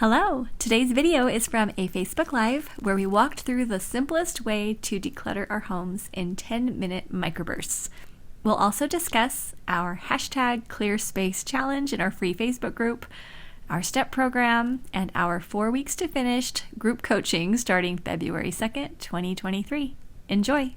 Hello! Today's video is from a Facebook Live where we walked through the simplest way to declutter our homes in 10-minute microbursts. We'll also discuss our hashtag Clear Space Challenge in our free Facebook group, our STEP program, and our 4 weeks to finished group coaching starting February 2nd, 2023. Enjoy!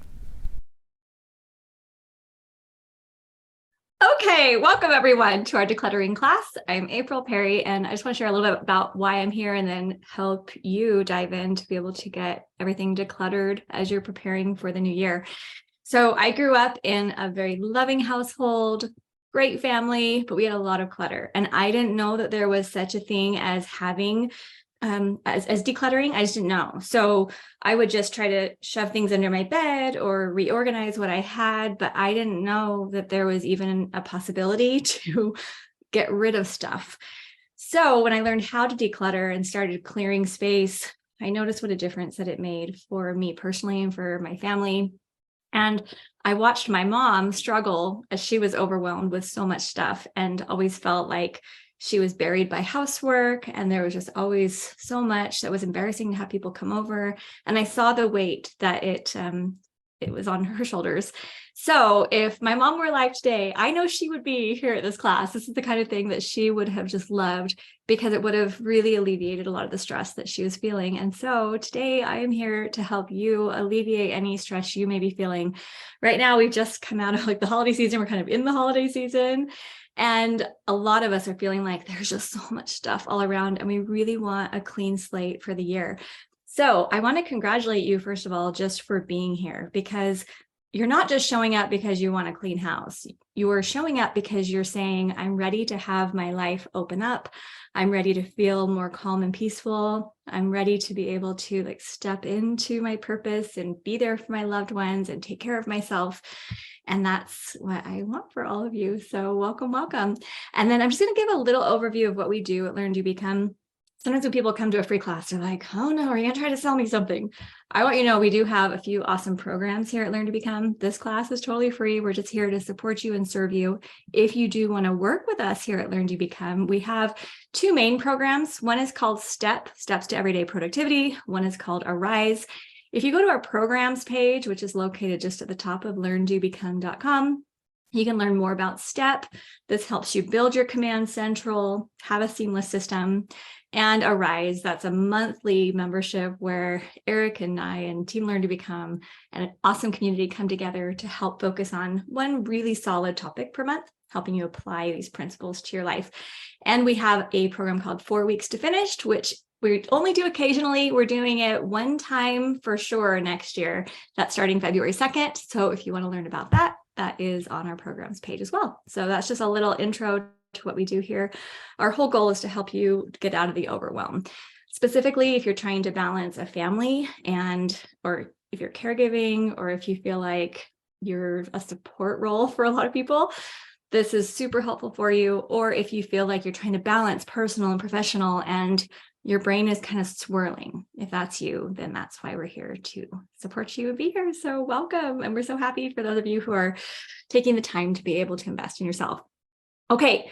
Okay, welcome everyone to our decluttering class. I'm April Perry, and I just want to share a little bit about why I'm here and then help you dive in to be able to get everything decluttered as you're preparing for the new year. So I grew up in a very loving household, great family, but we had a lot of clutter. And I didn't know that there was such a thing as having as decluttering. I just didn't know. So I would just try to shove things under my bed or reorganize what I had, but I didn't know that there was even a possibility to get rid of stuff. So when I learned how to declutter and started clearing space, I noticed what a difference that it made for me personally and for my family. And I watched my mom struggle as she was overwhelmed with so much stuff and always felt like she was buried by housework, and there was just always so much that was embarrassing to have people come over. And I saw the weight that it was on her shoulders. So if my mom were alive today, I know she would be here at this class. This is the kind of thing that she would have just loved because it would have really alleviated a lot of the stress that she was feeling. And so today I am here to help you alleviate any stress you may be feeling. Right now, we've just come out of the holiday season. We're kind of in the holiday season. And a lot of us are feeling like there's just so much stuff all around, and we really want a clean slate for the year. So I want to congratulate you, first of all, just for being here, because you're not just showing up because you want a clean house. You are showing up because you're saying, I'm ready to have my life open up. I'm ready to feel more calm and peaceful. I'm ready to be able to step into my purpose and be there for my loved ones and take care of myself. And that's what I want for all of you. So welcome, welcome. And then I'm just going to give a little overview of what we do at Learn to Become. Sometimes when people come to a free class, they're like, oh no, are you going to try to sell me something? I want you to know we do have a few awesome programs here at Learn to Become. This class is totally free. We're just here to support you and serve you. If you do want to work with us here at Learn to Become, we have two main programs. One is called STEP, Steps to Everyday Productivity. One is called Arise. If you go to our programs page, which is located just at the top of learntobecome.com, you can learn more about STEP. This helps you build your command central, have a seamless system. And Arise, that's a monthly membership where Eric and I and Team Learn to Become and an awesome community come together to help focus on one really solid topic per month, helping you apply these principles to your life. And we have a program called 4 weeks to finished, which we only do occasionally. We're doing it one time for sure next year. That's starting February 2nd. So if you want to learn about that, that is on our programs page as well. So that's just a little intro to what we do here. Our whole goal is to help you get out of the overwhelm. Specifically, if you're trying to balance a family or if you're caregiving, or if you feel like you're a support role for a lot of people, this is super helpful for you. Or if you feel like you're trying to balance personal and professional and your brain is kind of swirling. If that's you, then that's why we're here to support you and be here. So welcome. And we're so happy for those of you who are taking the time to be able to invest in yourself. Okay,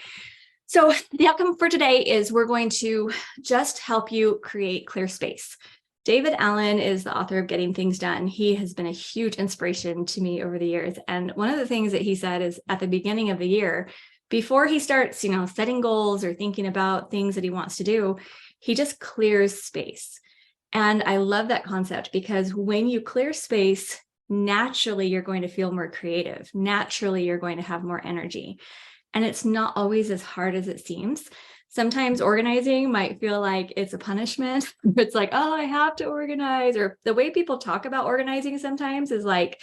so the outcome for today is we're going to just help you create clear space. David Allen is the author of Getting Things Done. He has been a huge inspiration to me over the years. And one of the things that he said is at the beginning of the year, before he starts, setting goals or thinking about things that he wants to do, he just clears space. And I love that concept because when you clear space, naturally, you're going to feel more creative. Naturally, you're going to have more energy. And it's not always as hard as it seems. Sometimes organizing might feel like it's a punishment. It's like, oh, I have to organize. Or the way people talk about organizing sometimes is like,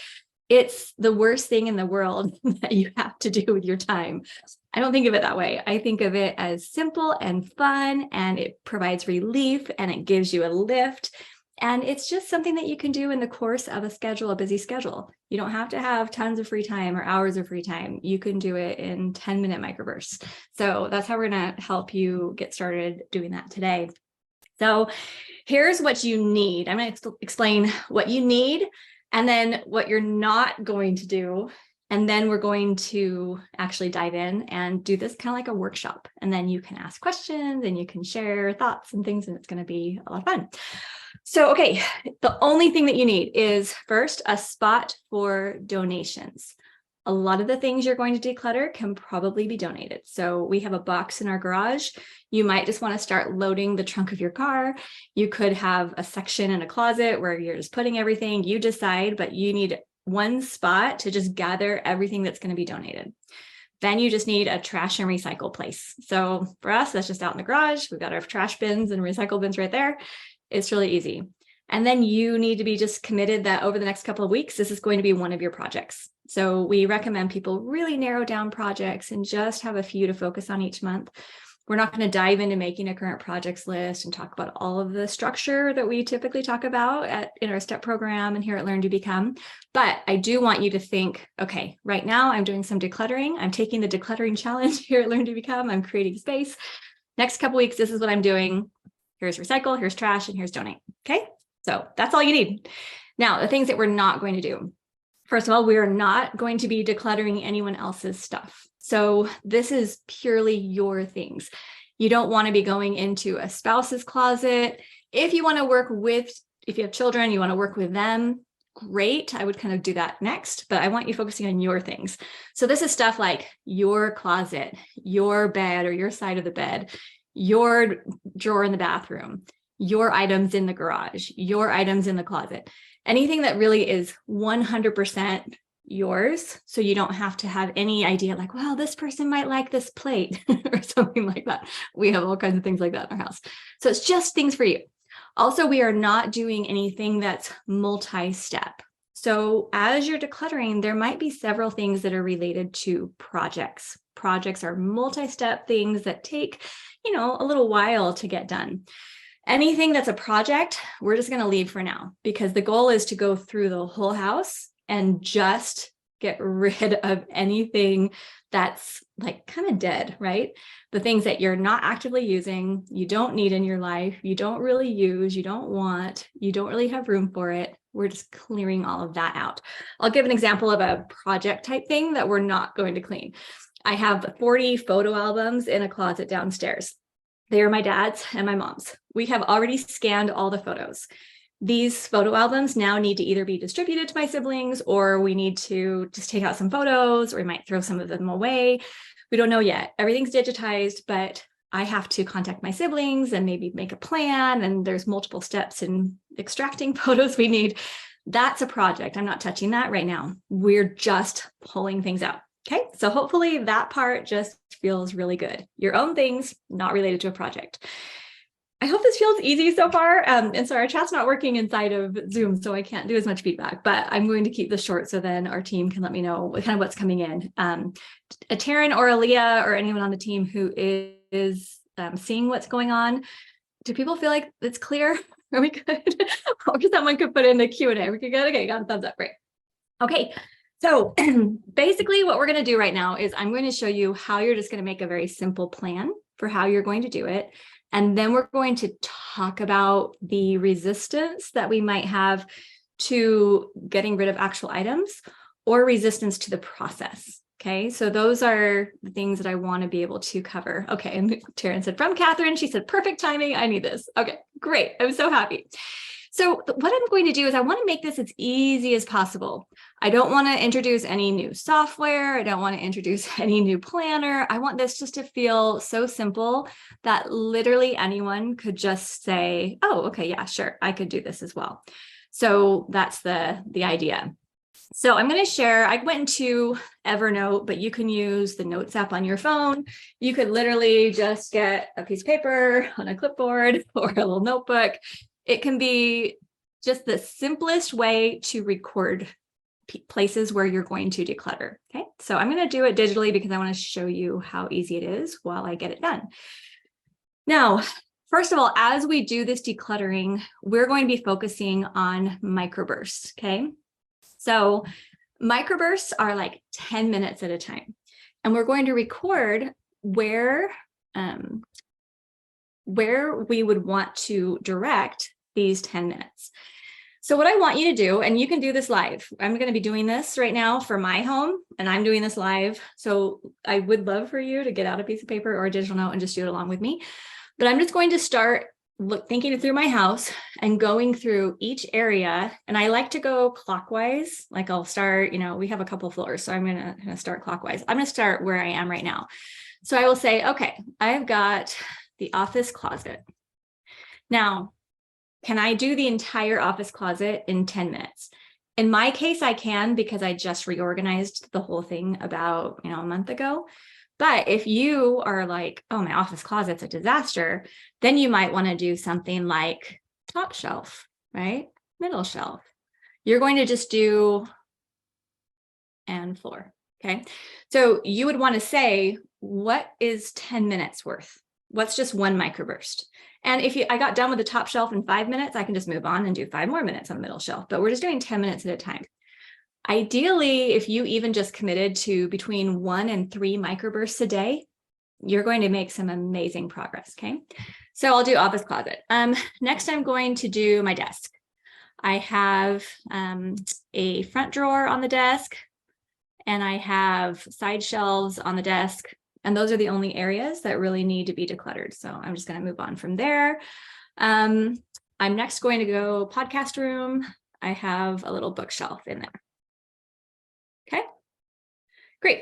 it's the worst thing in the world that you have to do with your time. I don't think of it that way. I think of it as simple and fun, and it provides relief and it gives you a lift. And it's just something that you can do in the course of a busy schedule. You don't have to have tons of free time or hours of free time. You can do it in 10-minute microbursts. So that's how we're going to help you get started doing that today. So here's what you need. I'm going to explain what you need and then what you're not going to do And then we're going to actually dive in and do this kind of like a workshop. And then you can ask questions and you can share thoughts and things, and it's going to be a lot of fun. So, okay, the only thing that you need is first a spot for donations. A lot of the things you're going to declutter can probably be donated. So we have a box in our garage. You might just want to start loading the trunk of your car. You could have a section in a closet where you're just putting everything. You decide, but you need one spot to just gather everything that's going to be donated. Then you just need a trash and recycle place. So for us, that's just out in the garage. We've got our trash bins and recycle bins right there. It's really easy. And then you need to be just committed that over the next couple of weeks, this is going to be one of your projects. So we recommend people really narrow down projects and just have a few to focus on each month. We're not going to dive into making a current projects list and talk about all of the structure that we typically talk about in our STEP program and here at Learn to Become. But I do want you to think, okay, right now I'm doing some decluttering. I'm taking the decluttering challenge here at Learn to Become. I'm creating space. Next couple weeks, this is what I'm doing. Here's recycle, here's trash, and here's donate. Okay, so that's all you need. Now, the things that we're not going to do. First of all, we are not going to be decluttering anyone else's stuff. So this is purely your things. You don't want to be going into a spouse's closet. If you want to work with, if you have children, you want to work with them, great. I would kind of do that next, but I want you focusing on your things. So this is stuff like your closet, your bed or your side of the bed, your drawer in the bathroom, your items in the garage, your items in the closet, anything that really is 100% yours. So you don't have to have any idea like, well, this person might like this plate or something like that. We have all kinds of things like that in our house. So it's just things for you. Also, we are not doing anything that's multi-step. So as you're decluttering, there might be several things that are related to projects. Projects are multi-step things that take, a little while to get done. Anything that's a project, we're just going to leave for now because the goal is to go through the whole house and just get rid of anything that's like kind of dead, right? The things that you're not actively using, you don't need in your life, you don't really use, you don't want, you don't really have room for it. We're just clearing all of that out. I'll give an example of a project type thing that we're not going to clean. I have 40 photo albums in a closet downstairs. They are my dad's and my mom's. We have already scanned all the photos. These photo albums now need to either be distributed to my siblings or we need to just take out some photos or we might throw some of them away. We don't know yet. Everything's digitized, but I have to contact my siblings and maybe make a plan. And there's multiple steps in extracting photos we need. That's a project. I'm not touching that right now. We're just pulling things out. Okay, so hopefully that part just feels really good. Your own things, not related to a project. I hope this feels easy so far. And so our chat's not working inside of Zoom, so I can't do as much feedback, but I'm going to keep this short so then our team can let me know kind of what's coming in. A Taryn or Aaliyah or anyone on the team who is seeing what's going on, do people feel like it's clear? Are we good? Or someone could put in the Q&A. We could go, okay, got a thumbs up, great. Okay. So basically what we're going to do right now is I'm going to show you how you're just going to make a very simple plan for how you're going to do it. And then we're going to talk about the resistance that we might have to getting rid of actual items or resistance to the process. Okay, so those are the things that I want to be able to cover. Okay, and Taryn said, from Catherine, she said, perfect timing. I need this. Okay, great. I'm so happy. So what I'm going to do is I want to make this as easy as possible. I don't want to introduce any new software. I don't want to introduce any new planner. I want this just to feel so simple that literally anyone could just say, oh, okay, yeah, sure, I could do this as well. So that's the idea. So I'm going to share, I went into Evernote, but you can use the Notes app on your phone. You could literally just get a piece of paper on a clipboard or a little notebook. It can be just the simplest way to record places where you're going to declutter. Okay, so I'm going to do it digitally because I want to show you how easy it is while I get it done. Now, first of all, as we do this decluttering, we're going to be focusing on microbursts. Okay, so microbursts are like 10 minutes at a time, and we're going to record where we would want to direct these 10 minutes. So what I want you to do, and you can do this live. I'm going to be doing this right now for my home, and I'm doing this live. So I would love for you to get out a piece of paper or a digital note and just do it along with me. But I'm just going to start thinking through my house and going through each area. And I like to go clockwise. Like I'll start, we have a couple floors, so I'm going to start clockwise. I'm going to start where I am right now. So I will say, okay, I've got the office closet. Now, can I do the entire office closet in 10 minutes? In my case, I can, because I just reorganized the whole thing about, a month ago. But if you are like, oh, my office closet's a disaster, then you might want to do something like top shelf, right? Middle shelf. You're going to just do and floor. Okay. So you would want to say, what is 10 minutes worth? What's just one microburst? And if I got done with the top shelf in 5 minutes, I can just move on and do 5 more minutes on the middle shelf, but we're just doing 10 minutes at a time. Ideally, if you even just committed to between 1 and 3 microbursts a day, you're going to make some amazing progress. Okay. So I'll do office closet. Next, I'm going to do my desk. I have a front drawer on the desk, and I have side shelves on the desk. And those are the only areas that really need to be decluttered. So I'm just going to move on from there. I'm next going to go podcast room. I have a little bookshelf in there. Okay, great.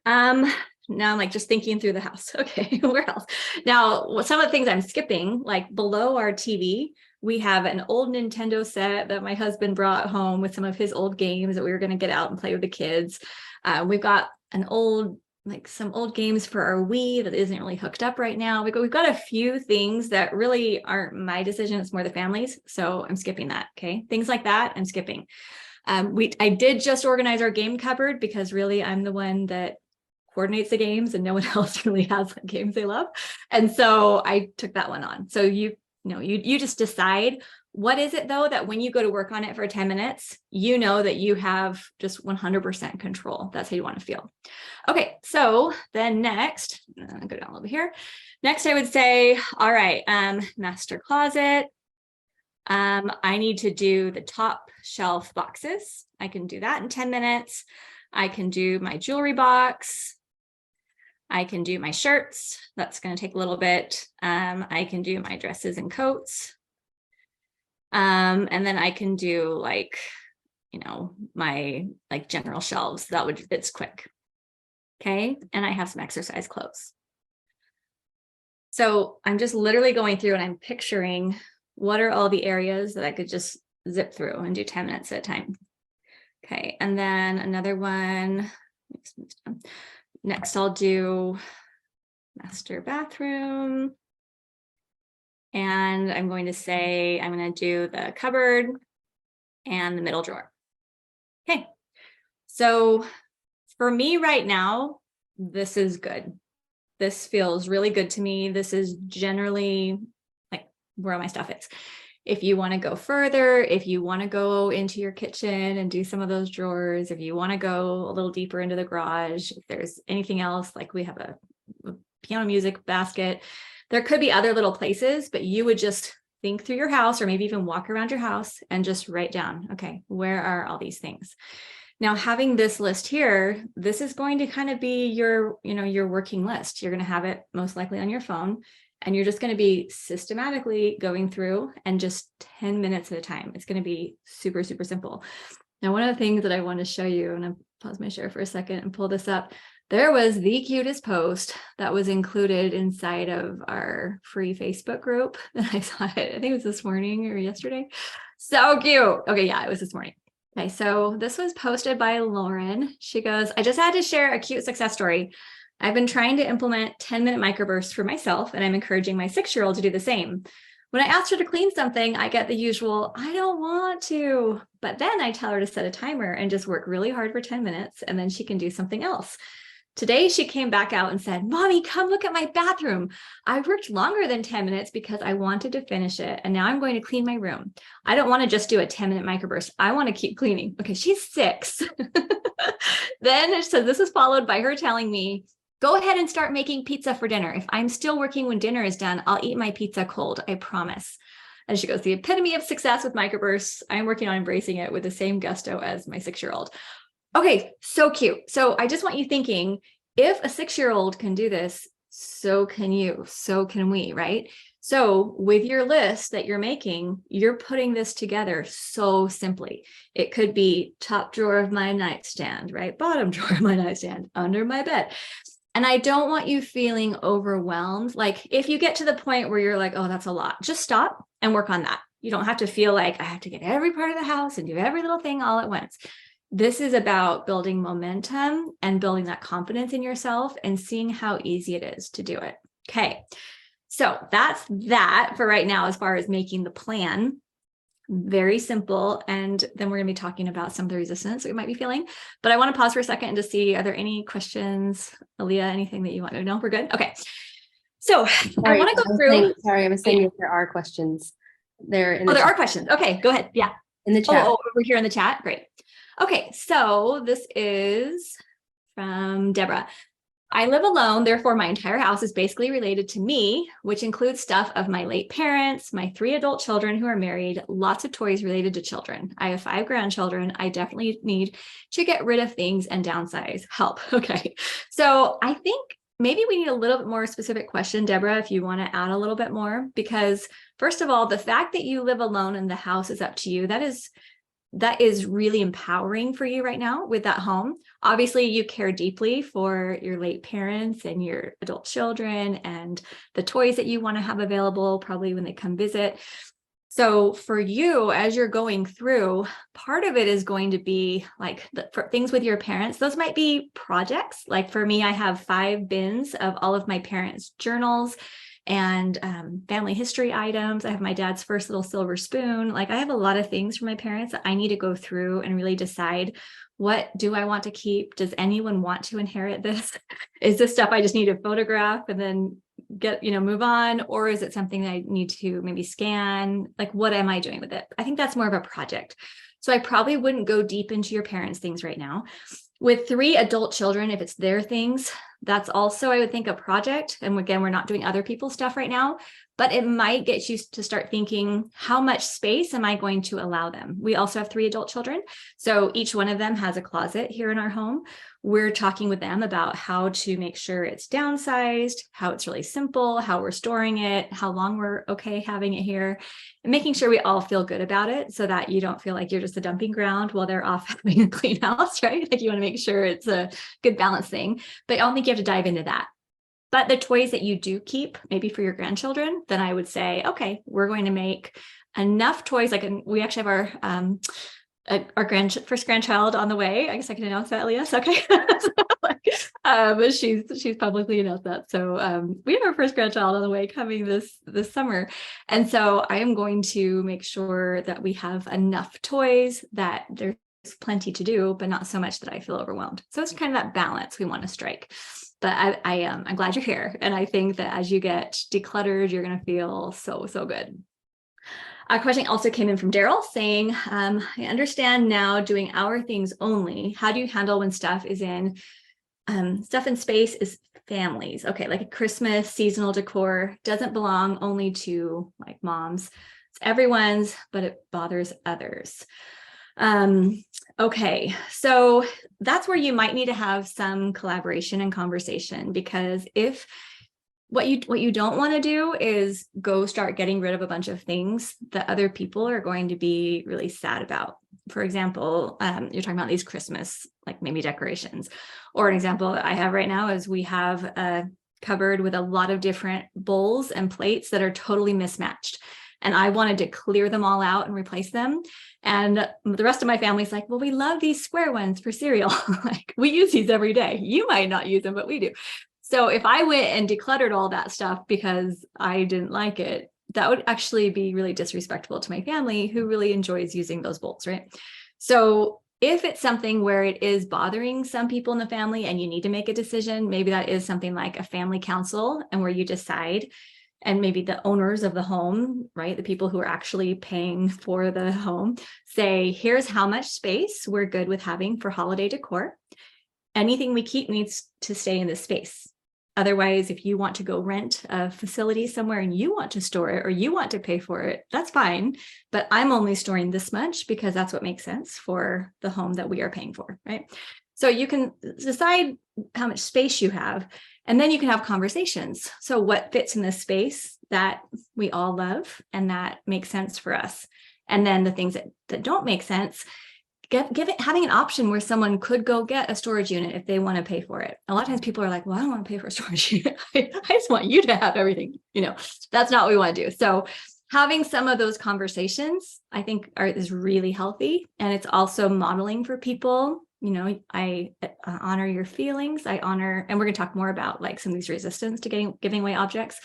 Now I'm like just thinking through the house. Okay, where else? Now, some of the things I'm skipping, like below our TV, we have an old Nintendo set that my husband brought home with some of his old games that we were going to get out and play with the kids. We've got some old games for our Wii that isn't really hooked up right now. We've got a few things that really aren't my decision. It's more the family's. So I'm skipping that. Okay. Things like that, I'm skipping. I did just organize our game cupboard, because really I'm the one that coordinates the games and no one else really has the games they love. And so I took that one on. So you just decide, what is it though, that when you go to work on it for 10 minutes, you know that you have just 100% control. That's how you want to feel. Okay. So then next, I'll go down over here. Next, I would say, all right, master closet. I need to do the top shelf boxes. I can do that in 10 minutes. I can do my jewelry box. I can do my shirts. That's going to take a little bit. I can do my dresses and coats. And then I can do my general shelves. It's quick. Okay. And I have some exercise clothes. So I'm just literally going through and I'm picturing what are all the areas that I could just zip through and do 10 minutes at a time. Okay. And then another one. Next, I'll do master bathroom. And I'm going to say, I'm going to do the cupboard and the middle drawer. Okay. So for me right now, this is good. This feels really good to me. This is generally like where my stuff is. If you want to go further, if you want to go into your kitchen and do some of those drawers, if you want to go a little deeper into the garage, if there's anything else, like we have a piano music basket, there could be other little places, but you would just think through your house, or maybe even walk around your house and just write down, okay, where are all these things? Now, having this list here, this is going to kind of be your working list. You're going to have it most likely on your phone, and you're just going to be systematically going through, and just 10 minutes at a time. It's going to be super, super simple. Now, one of the things that I want to show you, and I'll pause my share for a second and pull this up. There was the cutest post that was included inside of our free Facebook group. I saw it, I think it was this morning or yesterday. So cute. Okay, yeah, it was this morning. Okay, so this was posted by Lauren. She goes, I just had to share a cute success story. I've been trying to implement 10-minute microbursts for myself, and I'm encouraging my 6-year-old to do the same. When I asked her to clean something, I get the usual, I don't want to. But then I tell her to set a timer and just work really hard for 10 minutes, and then she can do something else. Today, she came back out and said, Mommy, come look at my bathroom. I worked longer than 10 minutes because I wanted to finish it. And now I'm going to clean my room. I don't want to just do a 10-minute microburst. I want to keep cleaning. Okay, she's 6. Then it says this is followed by her telling me, go ahead and start making pizza for dinner. If I'm still working when dinner is done, I'll eat my pizza cold, I promise. And she goes, the epitome of success with microbursts. I'm working on embracing it with the same gusto as my 6-year-old. Okay, so cute. So I just want you thinking, if a 6-year-old can do this, so can you, so can we, right? So with your list that you're making, you're putting this together so simply. It could be top drawer of my nightstand, right? Bottom drawer of my nightstand, under my bed. And I don't want you feeling overwhelmed. Like if you get to the point where you're like, oh, that's a lot, just stop and work on that. You don't have to feel like I have to get every part of the house and do every little thing all at once. This is about building momentum and building that confidence in yourself and seeing how easy it is to do it. Okay. So that's that for right now, as far as making the plan. Very simple. And then we're going to be talking about some of the resistance that we might be feeling. But I want to pause for a second and to see, are there any questions? Aaliyah, anything that you want to know? We're good. Okay. So I want to go through. I was saying if there are questions there. There are questions. Okay, go ahead. Yeah. In the chat. Oh, we're here in the chat. Great. Okay. So this is from Deborah. I live alone, therefore my entire house is basically related to me, which includes stuff of my late parents, my 3 adult children who are married, lots of toys related to children. I have 5 grandchildren. I definitely need to get rid of things and downsize. Help. Okay. So I think maybe we need a little bit more specific question, Deborah, if you want to add a little bit more, because first of all, the fact that you live alone and the house is up to you, that is really empowering for you right now with that home. Obviously, you care deeply for your late parents and your adult children and the toys that you want to have available probably when they come visit. So for you, as you're going through, part of it is going to be like for things with your parents. Those might be projects. Like for me, I have 5 bins of all of my parents' journals and family history items. I have my dad's first little silver spoon. Like I have a lot of things from my parents that I need to go through and really decide, what do I want to keep? Does anyone want to inherit this? Is this stuff I just need to photograph and then move on? Or is it something that I need to maybe scan? Like, what am I doing with it? I think that's more of a project. So I probably wouldn't go deep into your parents' things right now. With 3 adult children, if it's their things, that's also, I would think, a project. And again, we're not doing other people's stuff right now, but it might get you to start thinking, how much space am I going to allow them? We also have 3 adult children. So each one of them has a closet here in our home. We're talking with them about how to make sure it's downsized, how it's really simple, how we're storing it, how long we're okay having it here, and making sure we all feel good about it so that you don't feel like you're just a dumping ground while they're off having a clean house, right? Like you want to make sure it's a good balance thing, but I don't think you have to dive into that. But the toys that you do keep, maybe for your grandchildren, then I would say, okay, we're going to make enough toys. Like we actually have our first grandchild on the way. I guess I can announce that, Elias. Okay. She's publicly announced that. So we have our first grandchild on the way coming this summer. And so I am going to make sure that we have enough toys that there's plenty to do, but not so much that I feel overwhelmed. So it's kind of that balance we want to strike. But I'm glad you're here. And I think that as you get decluttered, you're going to feel so, so good. A question also came in from Daryl saying, I understand now doing our things only. How do you handle when stuff in space is families? Okay, like a Christmas seasonal decor doesn't belong only to like moms. It's everyone's, but it bothers others. Okay, so that's where you might need to have some collaboration and conversation, because if what you don't want to do is go start getting rid of a bunch of things that other people are going to be really sad about. For example, you're talking about these Christmas, like maybe decorations, or an example that I have right now is we have a cupboard with a lot of different bowls and plates that are totally mismatched. And I wanted to clear them all out and replace them. And the rest of my family's like, well, we love these square ones for cereal. Like we use these every day. You might not use them, but we do. So if I went and decluttered all that stuff because I didn't like it, that would actually be really disrespectful to my family who really enjoys using those bowls, right? So if it's something where it is bothering some people in the family and you need to make a decision, maybe that is something like a family council and where you decide. And maybe the owners of the home, right, the people who are actually paying for the home, say, here's how much space we're good with having for holiday decor. Anything we keep needs to stay in this space. Otherwise, if you want to go rent a facility somewhere and you want to store it or you want to pay for it, that's fine. But I'm only storing this much because that's what makes sense for the home that we are paying for, right? So you can decide how much space you have, and then you can have conversations. So what fits in this space that we all love and that makes sense for us? And then the things that don't make sense, having an option where someone could go get a storage unit if they want to pay for it. A lot of times people are like, well, I don't want to pay for a storage unit. I just want you to have everything. That's not what we want to do. So having some of those conversations, I think is really healthy. And it's also modeling for people. I honor your feelings. I honor, and we're going to talk more about like some of these resistance to giving away objects,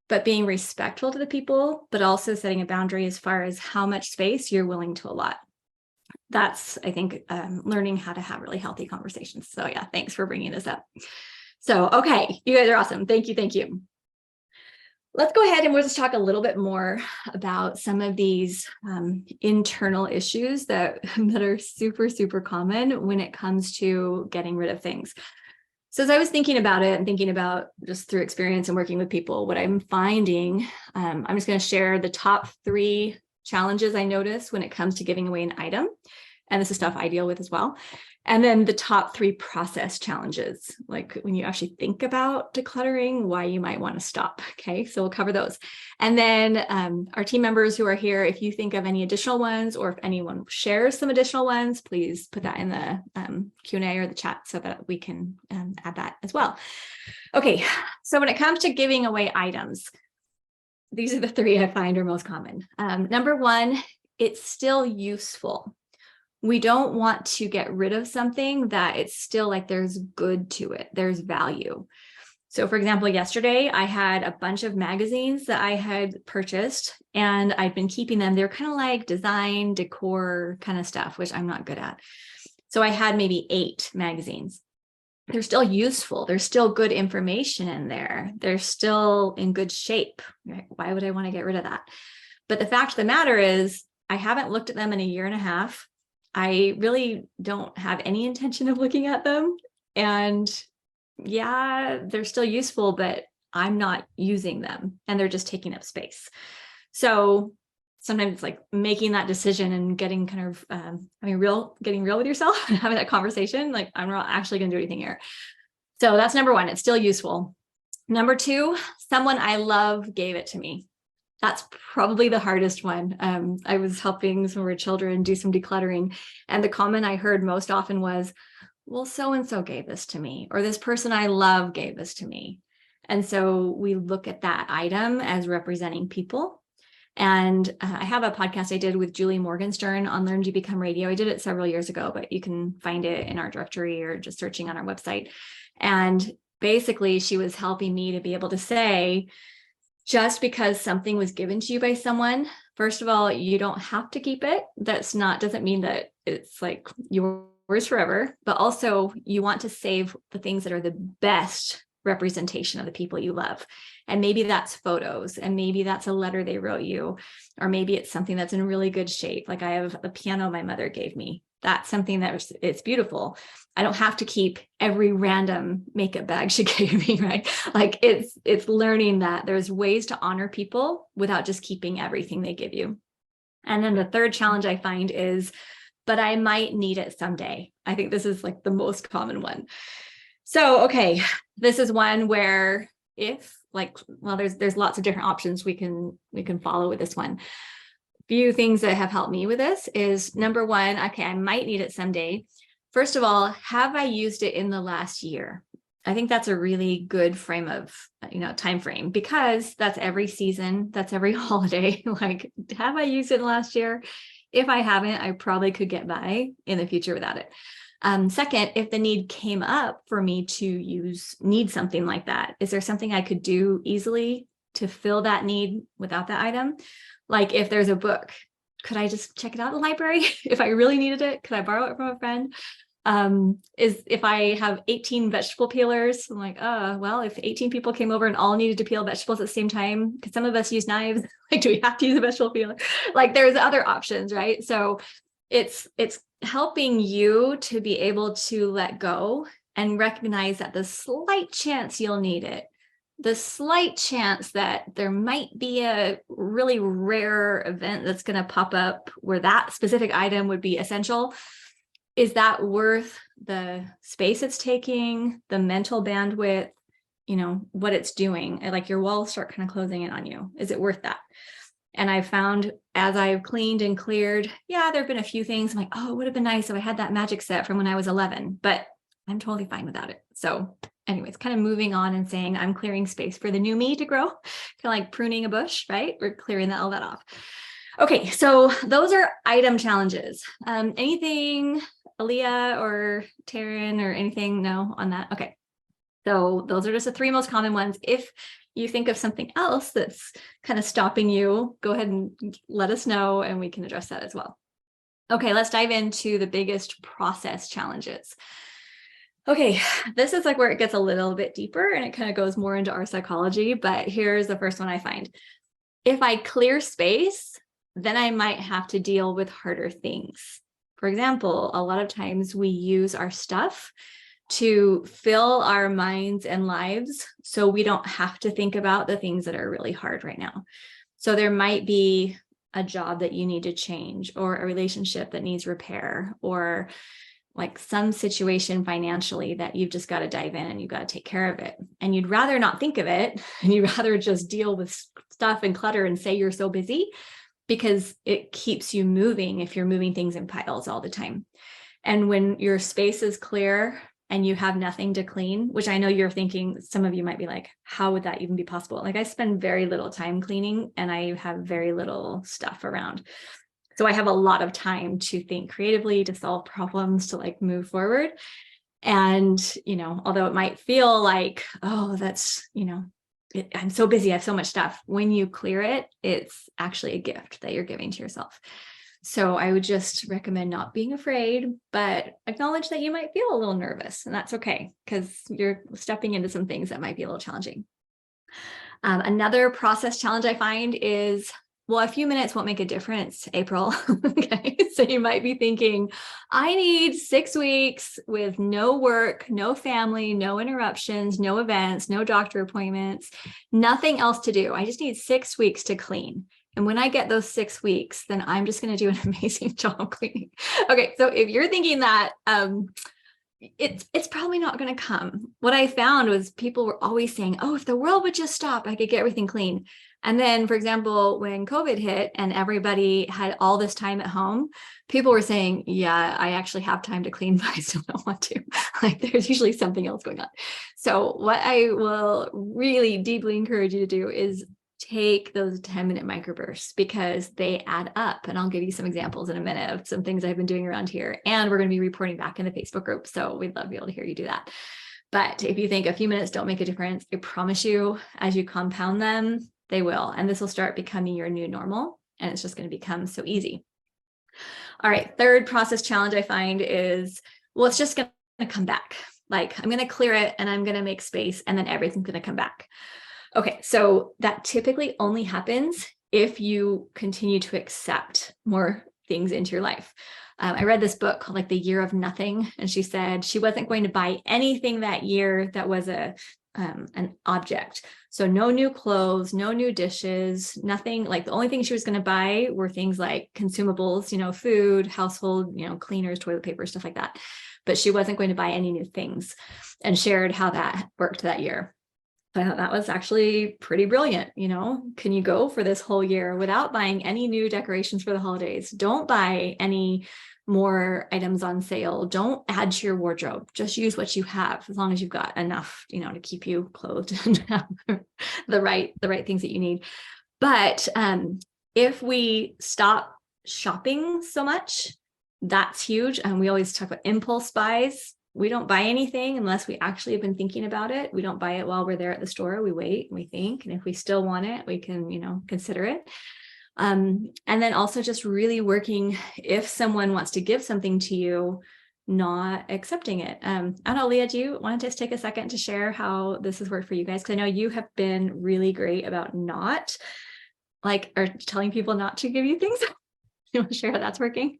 but being respectful to the people, but also setting a boundary as far as how much space you're willing to allot. That's, I think, learning how to have really healthy conversations. So yeah, thanks for bringing this up. So, okay, you guys are awesome. Thank you. Thank you. Let's go ahead and we'll just talk a little bit more about some of these internal issues that are super, super common when it comes to getting rid of things. So as I was thinking about it and thinking about just through experience and working with people, what I'm finding, I'm just going to share the top 3 challenges I notice when it comes to giving away an item. And this is stuff I deal with as well. And then the top 3 process challenges, like when you actually think about decluttering, why you might want to stop. Okay, so we'll cover those. And then our team members who are here, if you think of any additional ones, or if anyone shares some additional ones, please put that in the Q&A or the chat so that we can add that as well. Okay, so when it comes to giving away items, these are the 3 I find are most common. Number 1, it's still useful. We don't want to get rid of something that it's still like there's good to it. There's value. So for example, yesterday I had a bunch of magazines that I had purchased and I'd been keeping them. They're kind of like design, decor kind of stuff, which I'm not good at. So I had maybe 8 magazines. They're still useful. There's still good information in there. They're still in good shape. Right? Why would I want to get rid of that? But the fact of the matter is, I haven't looked at them in a year and a half. I really don't have any intention of looking at them. And yeah, they're still useful, but I'm not using them and they're just taking up space. So sometimes it's like making that decision and getting kind of, getting real with yourself and having that conversation. Like, I'm not actually going to do anything here. So that's number 1. It's still useful. Number 2, someone I love gave it to me. That's probably the hardest one. I was helping some of our children do some decluttering, and the comment I heard most often was, well, so-and-so gave this to me, or this person I love gave this to me. And so we look at that item as representing people. And I have a podcast I did with Julie Morgenstern on Learn to Become Radio. I did it several years ago, but you can find it in our directory or just searching on our website. And basically, she was helping me to be able to say, just because something was given to you by someone, first of all, you don't have to keep it. Doesn't mean that it's like yours forever, but also you want to save the things that are the best representation of the people you love. And maybe that's photos, and maybe that's a letter they wrote you, or maybe it's something that's in really good shape. Like I have a piano my mother gave me. That's something it's beautiful. I don't have to keep every random makeup bag she gave me, right? Like it's learning that there's ways to honor people without just keeping everything they give you. And then the third challenge I find is, but I might need it someday. I think this is like the most common one. So, okay, this is one where there's lots of different options we can follow with this one. Few things that have helped me with this is, number 1, okay, I might need it someday. First of all, have I used it in the last year? I think that's a really good frame of, time frame, because that's every season, that's every holiday. Like, have I used it last year? If I haven't, I probably could get by in the future without it. Second, if the need came up for me to need something like that, is there something I could do easily to fill that need without that item? Like if there's a book, could I just check it out in the library? If I really needed it, could I borrow it from a friend? If I have 18 vegetable peelers, I'm like, well, if 18 people came over and all needed to peel vegetables at the same time, because some of us use knives, like, do we have to use a vegetable peeler? Like there's other options, right? So it's helping you to be able to let go and recognize that the slight chance you'll need it, the slight chance that there might be a really rare event that's going to pop up where that specific item would be essential, is that worth the space it's taking, the mental bandwidth, what it's doing? Like your walls start kind of closing in on you. Is it worth that? And I found as I've cleaned and cleared, yeah, there have been a few things I'm like, oh, it would have been nice if I had that magic set from when I was 11, but I'm totally fine without it. So anyways, kind of moving on and saying I'm clearing space for the new me to grow, kind of like pruning a bush, right? We're clearing all that off. Okay, so those are item challenges. Anything, Aaliyah or Taryn or anything? No on that? Okay. So those are just the 3 most common ones. If you think of something else that's kind of stopping you, go ahead and let us know and we can address that as well. Okay, let's dive into the biggest process challenges. Okay, this is like where it gets a little bit deeper and it kind of goes more into our psychology, but here's the first one I find. If I clear space, then I might have to deal with harder things. For example, a lot of times we use our stuff to fill our minds and lives so we don't have to think about the things that are really hard right now. So there might be a job that you need to change, or a relationship that needs repair, or like some situation financially that you've just got to dive in and you've got to take care of it. And you'd rather not think of it, and you'd rather just deal with stuff and clutter and say you're so busy, because it keeps you moving if you're moving things in piles all the time. And when your space is clear and you have nothing to clean, which I know you're thinking, some of you might be like, how would that even be possible? Like I spend very little time cleaning and I have very little stuff around. So I have a lot of time to think creatively, to solve problems, to like move forward. And, although it might feel like, oh, that's, I'm so busy, I have so much stuff. When you clear it, it's actually a gift that you're giving to yourself. So I would just recommend not being afraid, but acknowledge that you might feel a little nervous, and that's okay because you're stepping into some things that might be a little challenging. Another process challenge I find is, well, a few minutes won't make a difference, April. Okay, so you might be thinking, I need 6 weeks with no work, no family, no interruptions, no events, no doctor appointments, nothing else to do. I just need 6 weeks to clean. And when I get those 6 weeks, then I'm just going to do an amazing job cleaning. Okay, so if you're thinking that, it's probably not going to come. What I found was people were always saying, oh, if the world would just stop, I could get everything clean. And then, for example, when COVID hit and everybody had all this time at home, people were saying, yeah, I actually have time to clean, but I still don't want to. Like there's usually something else going on. So what I will really deeply encourage you to do is take those 10-minute microbursts, because they add up. And I'll give you some examples in a minute of some things I've been doing around here. And we're going to be reporting back in the Facebook group. So we'd love to be able to hear you do that. But if you think a few minutes don't make a difference, I promise you, as you compound them, they will. And this will start becoming your new normal. And it's just going to become so easy. All right. Third process challenge I find is, well, it's just going to come back. Like I'm going to clear it and I'm going to make space and then everything's going to come back. Okay, so that typically only happens if you continue to accept more things into your life. I read this book called like The Year of Nothing, and she said she wasn't going to buy anything that year that was an object. So no new clothes, no new dishes, nothing. Like the only thing she was going to buy were things like consumables, food, household, cleaners, toilet paper, stuff like that. But she wasn't going to buy any new things, and shared how that worked that year. I thought that was actually pretty brilliant. Can you go for this whole year without buying any new decorations for the holidays? Don't buy any more items on sale. Don't add to your wardrobe. Just use what you have, as long as you've got enough, to keep you clothed and have the right things that you need. But if we stop shopping so much, that's huge. And we always talk about impulse buys. We don't buy anything unless we actually have been thinking about it. We don't buy it while we're there at the store. We wait and we think. And if we still want it, we can, consider it. And then also just really working, if someone wants to give something to you, not accepting it. I don't know, Leah, do you want to just take a second to share how this has worked for you guys? Because I know you have been really great about not or telling people not to give you things. You want to share how that's working?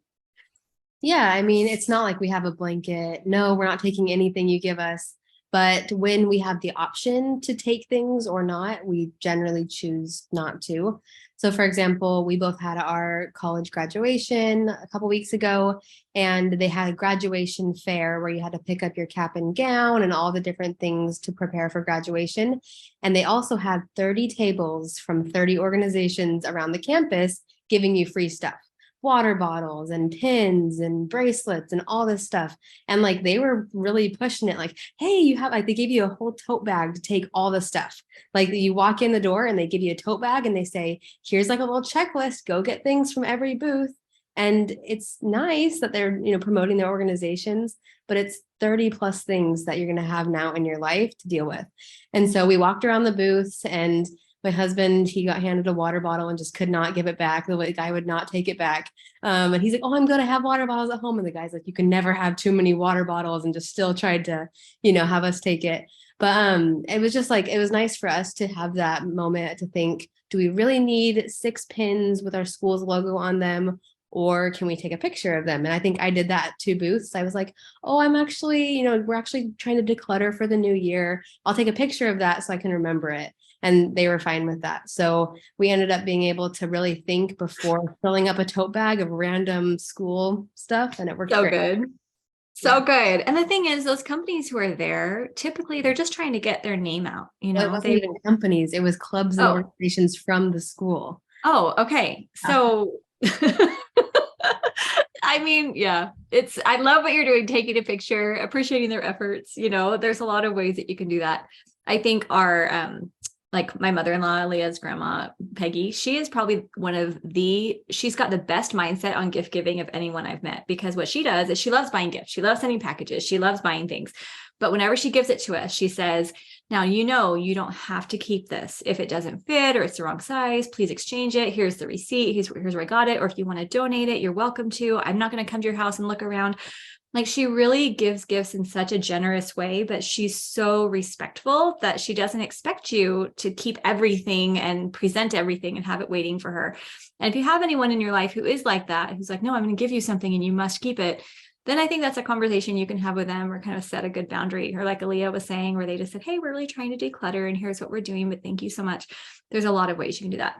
Yeah, I mean, it's not like we have a blanket. No, we're not taking anything you give us. But when we have the option to take things or not, we generally choose not to. So, for example, we both had our college graduation a couple weeks ago, and they had a graduation fair where you had to pick up your cap and gown and all the different things to prepare for graduation. And they also had 30 tables from 30 organizations around the campus giving you free stuff, water bottles and pins and bracelets and all this stuff. And like they were really pushing it, like, hey, you have like they gave you a whole tote bag to take all the stuff. Like you walk in the door and they give you a tote bag and they say, here's like a little checklist, go get things from every booth. And it's nice that they're, promoting their organizations, but it's 30 plus things that you're going to have now in your life to deal with. And so we walked around the booths, and my husband, he got handed a water bottle and just could not give it back. The guy would not take it back. And he's like, oh, I'm going to have water bottles at home. And the guy's like, you can never have too many water bottles, and just still tried to, have us take it. But it was just like, it was nice for us to have that moment to think, do we really need 6 pins with our school's logo on them? Or can we take a picture of them? And I think I did that at 2 booths. I was like, oh, I'm actually, we're actually trying to declutter for the new year. I'll take a picture of that so I can remember it. And they were fine with that. So we ended up being able to really think before filling up a tote bag of random school stuff. And it worked So great. good. So good. And the thing is, those companies who are there, typically they're just trying to get their name out. Well, it wasn't even companies, it was clubs and Oh, organizations from the school. oh, okay. So I mean, yeah, I love what you're doing, taking a picture, appreciating their efforts. There's a lot of ways that you can do that. I think like my mother-in-law, Leah's grandma, Peggy, she is probably she's got the best mindset on gift giving of anyone I've met, because what she does is she loves buying gifts. She loves sending packages. She loves buying things. But whenever she gives it to us, she says, now, you don't have to keep this. If it doesn't fit or it's the wrong size, please exchange it. Here's the receipt. Here's where I got it. Or if you want to donate it, you're welcome to. I'm not going to come to your house and look around. Like, she really gives gifts in such a generous way, but she's so respectful that she doesn't expect you to keep everything and present everything and have it waiting for her. And if you have anyone in your life who is like that, who's like, no, I'm going to give you something and you must keep it, then I think that's a conversation you can have with them, or kind of set a good boundary. Or like Aaliyah was saying, where they just said, hey, we're really trying to declutter and here's what we're doing, but thank you so much. There's a lot of ways you can do that.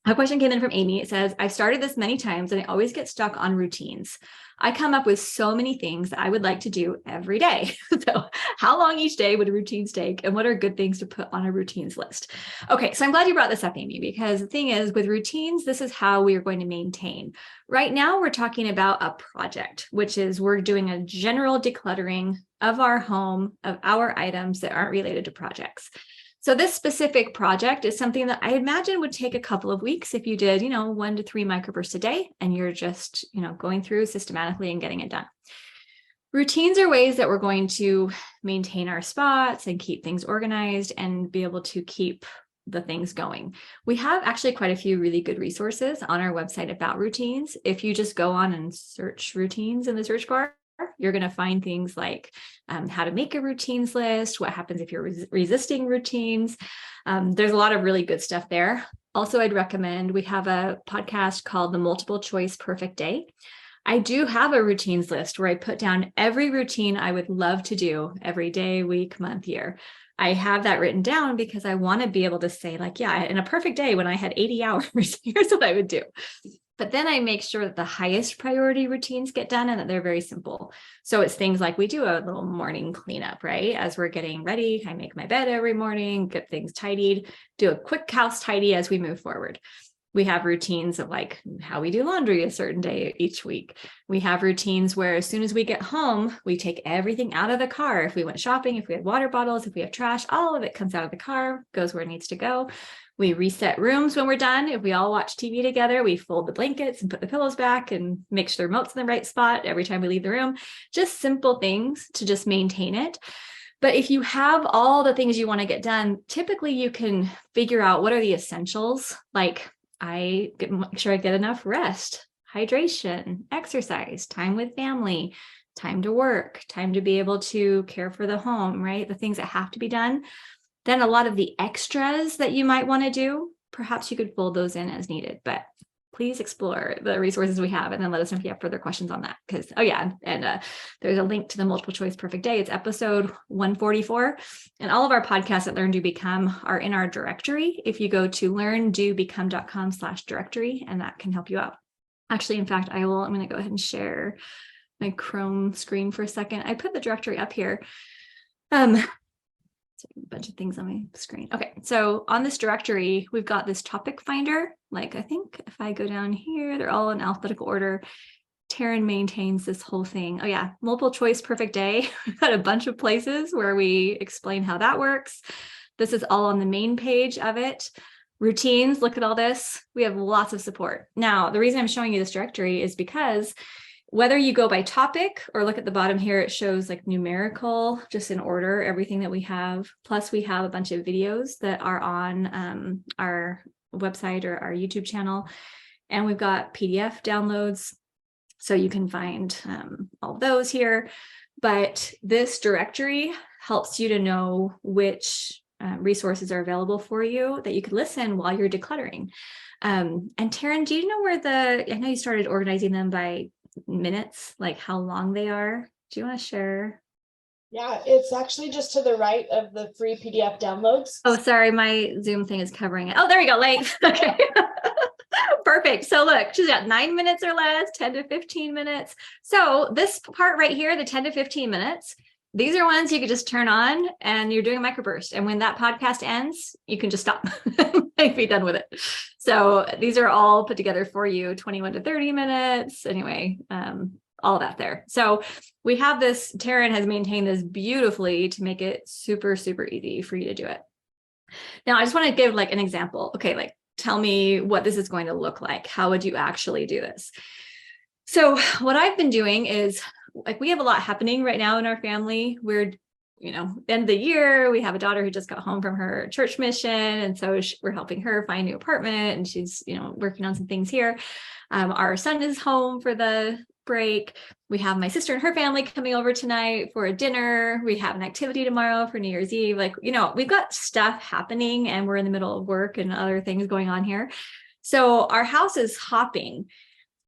A question came in from Amy. It says, I've started this many times and I always get stuck on routines. I come up with so many things that I would like to do every day. So how long each day would routines take? And what are good things to put on a routines list? Okay, so I'm glad you brought this up, Amy, because the thing is, with routines, this is how we are going to maintain. Right now, we're talking about a project, which is we're doing a general decluttering of our home, of our items that aren't related to projects. So this specific project is something that I imagine would take a couple of weeks if you did, 1 to 3 microbursts a day, and you're just, going through systematically and getting it done. Routines are ways that we're going to maintain our spots and keep things organized and be able to keep the things going. We have actually quite a few really good resources on our website about routines. If you just go on and search routines in the search bar, you're going to find things like how to make a routines list, what happens if you're resisting routines. There's a lot of really good stuff there. Also, I'd recommend, we have a podcast called The Multiple Choice Perfect Day. I do have a routines list where I put down every routine I would love to do every day, week, month, year. I have that written down because I want to be able to say, like, yeah, in a perfect day when I had 80 hours, here's what I would do. But then I make sure that the highest priority routines get done and that they're very simple. So it's things like we do a little morning cleanup, right? As we're getting ready, I make my bed every morning, get things tidied, do a quick house tidy as we move forward. We have routines of like how we do laundry a certain day each week. We have routines where as soon as we get home, we take everything out of the car. If we went shopping, if we had water bottles, if we have trash, all of it comes out of the car, goes where it needs to go. We reset rooms when we're done. If we all watch TV together, we fold the blankets and put the pillows back and make sure the remote's in the right spot every time we leave the room. Just simple things to just maintain it. But if you have all the things you want to get done, typically you can figure out what are the essentials. Like, make sure I get enough rest, hydration, exercise, time with family, time to work, time to be able to care for the home, right? The things that have to be done. Then a lot of the extras that you might want to do, perhaps you could fold those in as needed. But please explore the resources we have and then let us know if you have further questions on that. Because, oh yeah, and there's a link to the multiple choice perfect day. It's episode 144. And all of our podcasts at Learn, Do, Become are in our directory. If you go to learndobecome.com/directory, and that can help you out. Actually, in fact, I'm going to go ahead and share my Chrome screen for a second. I put the directory up here. A bunch of things on my screen. Okay, so on this directory, we've got this topic finder. Like, I think if I go down here, they're all in alphabetical order. Taryn maintains this whole thing. Oh yeah, multiple choice perfect day. We've got a bunch of places where we explain how that works. This is all on the main page of it. Routines, look at all this. We have lots of support. Now, the reason I'm showing you this directory is because whether you go by topic or look at the bottom here, it shows like numerical, just in order, everything that we have. Plus we have a bunch of videos that are on our website or our YouTube channel. And we've got PDF downloads. So you can find all those here. But this directory helps you to know which resources are available for you that you could listen while you're decluttering. And Taryn, do you know where I know you started organizing them by minutes, like how long they are. Do you want to share? Yeah, it's actually just to the right of the free PDF downloads. Oh, sorry, my Zoom thing is covering it. Oh, there we go, length. Okay. Perfect. So look, she's got 9 minutes or less, 10 to 15 minutes. So this part right here, the 10 to 15 minutes, these are ones you could just turn on and you're doing a microburst. And when that podcast ends, you can just stop and be done with it. So these are all put together for you, 21 to 30 minutes. Anyway, all that there. So we have this, Taryn has maintained this beautifully to make it super, super easy for you to do it. Now, I just want to give like an example. Okay, like tell me what this is going to look like. How would you actually do this? So what I've been doing is, like, we have a lot happening right now in our family. We're, end of the year, we have a daughter who just got home from her church mission. And so we're helping her find a new apartment, and she's, working on some things here. Our son is home for the break. We have my sister and her family coming over tonight for a dinner. We have an activity tomorrow for New Year's Eve. Like, we've got stuff happening and we're in the middle of work and other things going on here. So our house is hopping.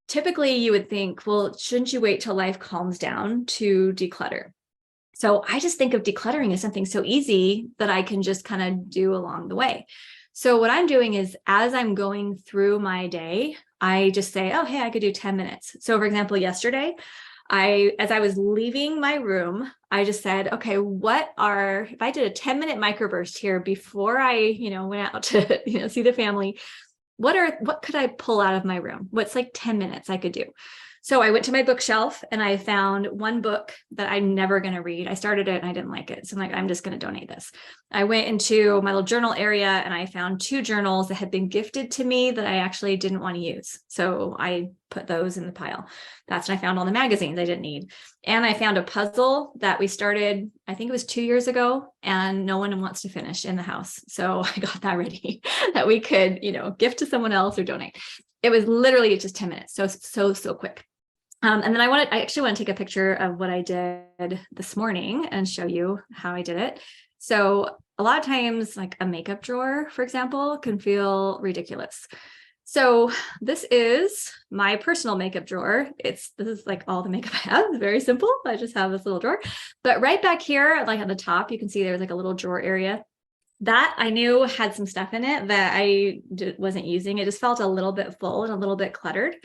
Typically, you would think, well, shouldn't you wait till life calms down to declutter? So I just think of decluttering as something so easy that I can just kind of do along the way. So what I'm doing is, as I'm going through my day, I just say, oh, hey, I could do 10 minutes. So for example, yesterday, as I was leaving my room, I just said, okay, if I did a 10-minute microburst here before I, went out to, see the family, what could I pull out of my room? What's like 10 minutes I could do? So I went to my bookshelf and I found one book that I'm never going to read. I started it and I didn't like it. So I'm like, I'm just going to donate this. I went into my little journal area and I found 2 journals that had been gifted to me that I actually didn't want to use. So I put those in the pile. That's when I found all the magazines I didn't need. And I found a puzzle that we started, I think it was 2 years ago, and no one wants to finish in the house. So I got that ready that we could, gift to someone else or donate. It was literally just 10 minutes. So quick. And then I actually want to take a picture of what I did this morning and show you how I did it. So a lot of times, like a makeup drawer, for example, can feel ridiculous. So this is my personal makeup drawer. This is like all the makeup I have. It's very simple. I just have this little drawer. But right back here, like at the top, you can see there's like a little drawer area that I knew had some stuff in it that I wasn't using. It just felt a little bit full and a little bit cluttered.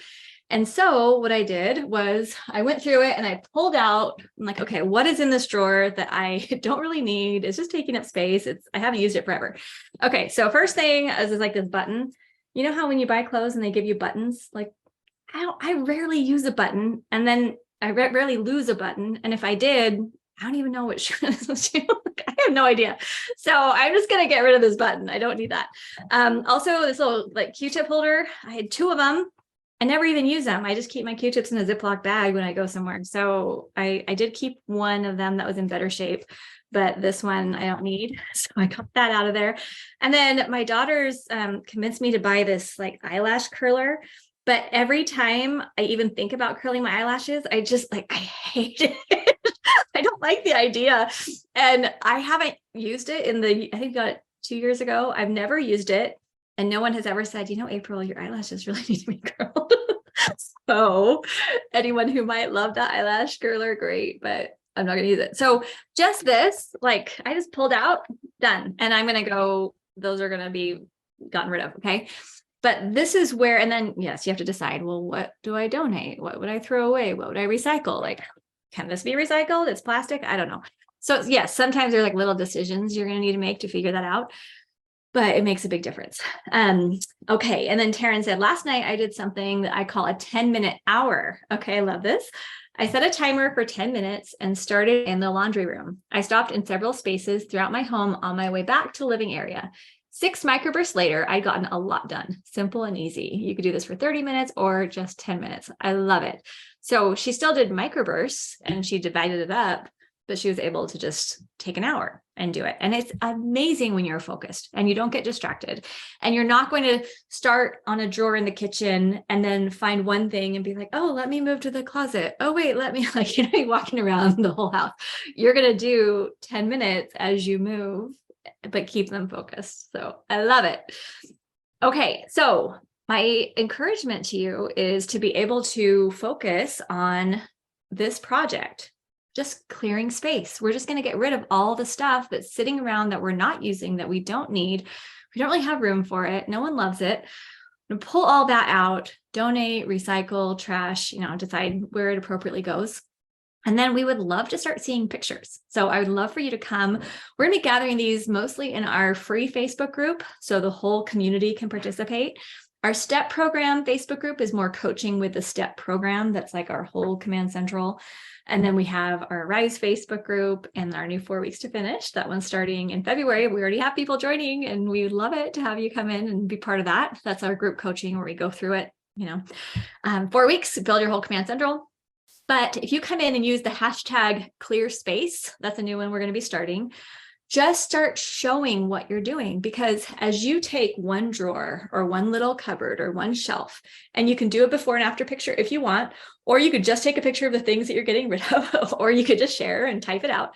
And so what I did was I went through it and I pulled out, I'm like, okay, what is in this drawer that I don't really need? It's just taking up space. I haven't used it forever. Okay. So first thing is like this button. You know how when you buy clothes and they give you buttons, like I rarely use a button, and then I rarely lose a button. And if I did, I don't even know what shirt this was to. I have no idea. So I'm just going to get rid of this button. I don't need that. Also this little like Q-tip holder, I had 2 of them. I never even use them. I just keep my Q-tips in a Ziploc bag when I go somewhere. So I did keep one of them that was in better shape, but this one I don't need. So I got that out of there. And then my daughters convinced me to buy this like eyelash curler. But every time I even think about curling my eyelashes, I hate it. I don't like the idea. And I haven't used it I think I got it 2 years ago. I've never used it. And no one has ever said, April, your eyelashes really need to be curled. So anyone who might love that eyelash curler, great, but I'm not going to use it. So just this, like I just pulled out, done. And I'm going to go, those are going to be gotten rid of. Okay. But this is where, and then yes, you have to decide, well, what do I donate? What would I throw away? What would I recycle? Like, can this be recycled? It's plastic. I don't know. So yes, sometimes there's like little decisions you're going to need to make to figure that out, but it makes a big difference. Okay. And then Taryn said, last night I did something that I call a 10-minute hour. Okay. I love this. I set a timer for 10 minutes and started in the laundry room. I stopped in several spaces throughout my home on my way back to living area. 6 microbursts later, I'd gotten a lot done. Simple and easy. You could do this for 30 minutes or just 10 minutes. I love it. So she still did microbursts and she divided it up, but she was able to just take an hour and do it. And it's amazing when you're focused and you don't get distracted, and you're not going to start on a drawer in the kitchen and then find one thing and be like, oh, let me move to the closet. Oh, wait, let me you're walking around the whole house. You're going to do 10 minutes as you move, but keep them focused. So I love it. Okay. So my encouragement to you is to be able to focus on this project. Just clearing space. We're just going to get rid of all the stuff that's sitting around that we're not using, that we don't need. We don't really have room for it. No one loves it. And pull all that out, donate, recycle, trash, decide where it appropriately goes. And then we would love to start seeing pictures. So I would love for you to come. We're going to be gathering these mostly in our free Facebook group, so the whole community can participate. Our STEP program Facebook group is more coaching with the STEP program. That's like our whole Command Central. And then we have our Rise Facebook group and our new 4 weeks to finish. That one's starting in February. We already have people joining, and we would love it to have you come in and be part of that. That's our group coaching where we go through it, 4 weeks, build your whole Command Central. But if you come in and use the hashtag clear space, that's a new one we're going to be starting. Just start showing what you're doing, because as you take one drawer or one little cupboard or one shelf, and you can do a before and after picture if you want, or you could just take a picture of the things that you're getting rid of, or you could just share and type it out.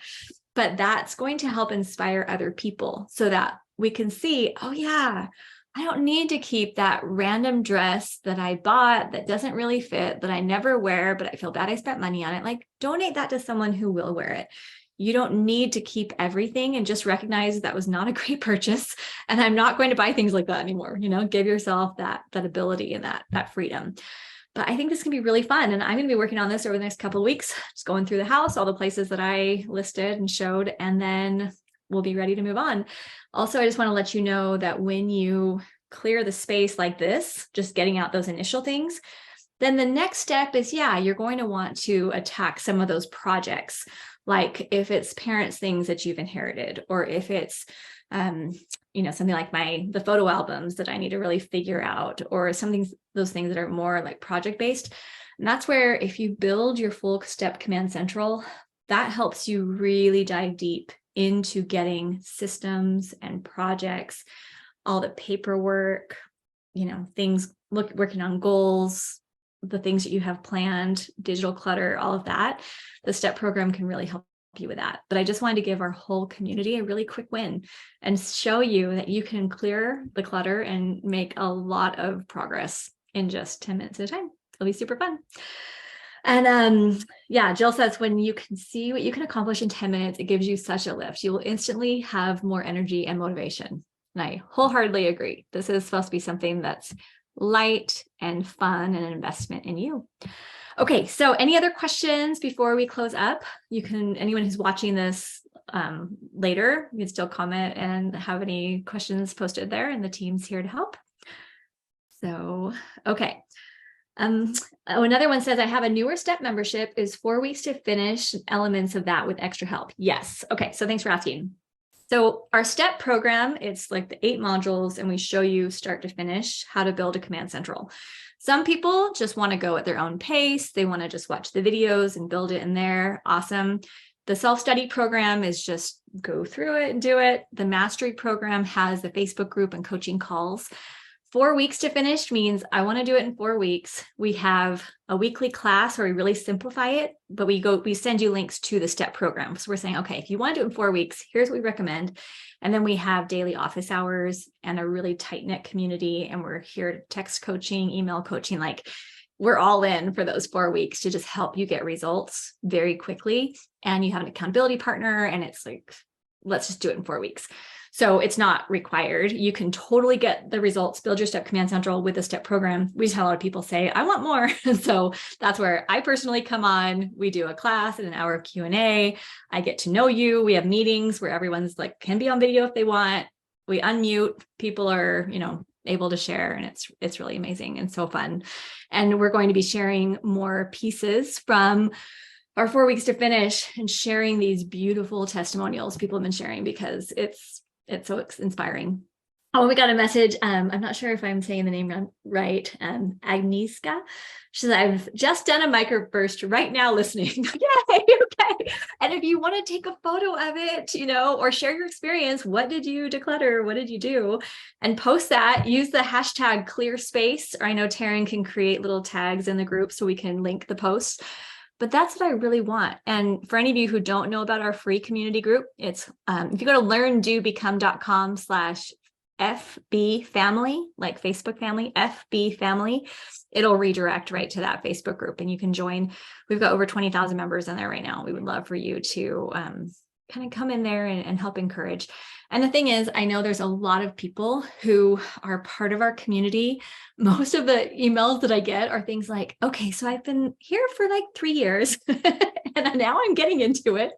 But that's going to help inspire other people so that we can see, oh yeah, I don't need to keep that random dress that I bought that doesn't really fit, that I never wear, but I feel bad I spent money on it. Like, donate that to someone who will wear it. You don't need to keep everything, and just recognize that was not a great purchase. And I'm not going to buy things like that anymore. Give yourself that ability and that freedom. But I think this can be really fun. And I'm going to be working on this over the next couple of weeks, just going through the house, all the places that I listed and showed, and then we'll be ready to move on. Also, I just want to let you know that when you clear the space like this, just getting out those initial things, then the next step is, you're going to want to attack some of those projects. Like if it's parents' things that you've inherited, or if it's, something like the photo albums that I need to really figure out, or those things that are more like project-based. And that's where, if you build your full STEP Command Central, that helps you really dive deep into getting systems and projects, all the paperwork, things, working on goals, the things that you have planned, digital clutter, all of that. The STEP program can really help you with that. But I just wanted to give our whole community a really quick win and show you that you can clear the clutter and make a lot of progress in just 10 minutes at a time. It'll be super fun. And Jill says, when you can see what you can accomplish in 10 minutes, it gives you such a lift. You will instantly have more energy and motivation. And I wholeheartedly agree. This is supposed to be something that's light and fun and an investment in you. Okay, so any other questions before we close up? Anyone who's watching this later, you can still comment and have any questions posted there, and the team's here to help. So, okay. Another one says, I have a newer STEP membership. Is 4 weeks to finish elements of that with extra help? Yes. Okay, so thanks for asking. So our STEP program, it's like the 8 modules, and we show you start to finish how to build a Command Central. Some people just want to go at their own pace. They want to just watch the videos and build it in there. Awesome. The self-study program is just go through it and do it. The mastery program has the Facebook group and coaching calls. 4 weeks to finish means I want to do it in 4 weeks. We have a weekly class where we really simplify it, but we send you links to the step program. So we're saying, okay, if you want to do it in 4 weeks, here's what we recommend. And then we have daily office hours and a really tight knit community. And we're here to text coaching, email coaching, like we're all in for those 4 weeks to just help you get results very quickly. And you have an accountability partner, and it's like, let's just do it in 4 weeks. So it's not required. You can totally get the results, build your step command central with the step program. We just had a lot of people say, I want more. So that's where I personally come on. We do a class and an hour of Q&A. I get to know you. We have meetings where everyone's like, can be on video if they want. We unmute. People are, able to share, and it's really amazing and so fun. And we're going to be sharing more pieces from our 4 weeks to finish and sharing these beautiful testimonials people have been sharing, because it's so inspiring. Oh, we got a message. I'm not sure if I'm saying the name right. Agnieszka. She says, I've just done a microburst right now listening. Yay, okay. And if you want to take a photo of it, or share your experience, what did you declutter? What did you do? And post that, use the hashtag clear space, or I know Taryn can create little tags in the group so we can link the posts. But that's what I really want. And for any of you who don't know about our free community group, it's if you go to learndobecome.com/FB family, like Facebook family, FB family, it'll redirect right to that Facebook group, and you can join. We've got over 20,000 members in there right now. We would love for you to kind of come in there and help encourage. And the thing is, I know there's a lot of people who are part of our community. Most of the emails that I get are things like, okay, so I've been here for like 3 years and now I'm getting into it.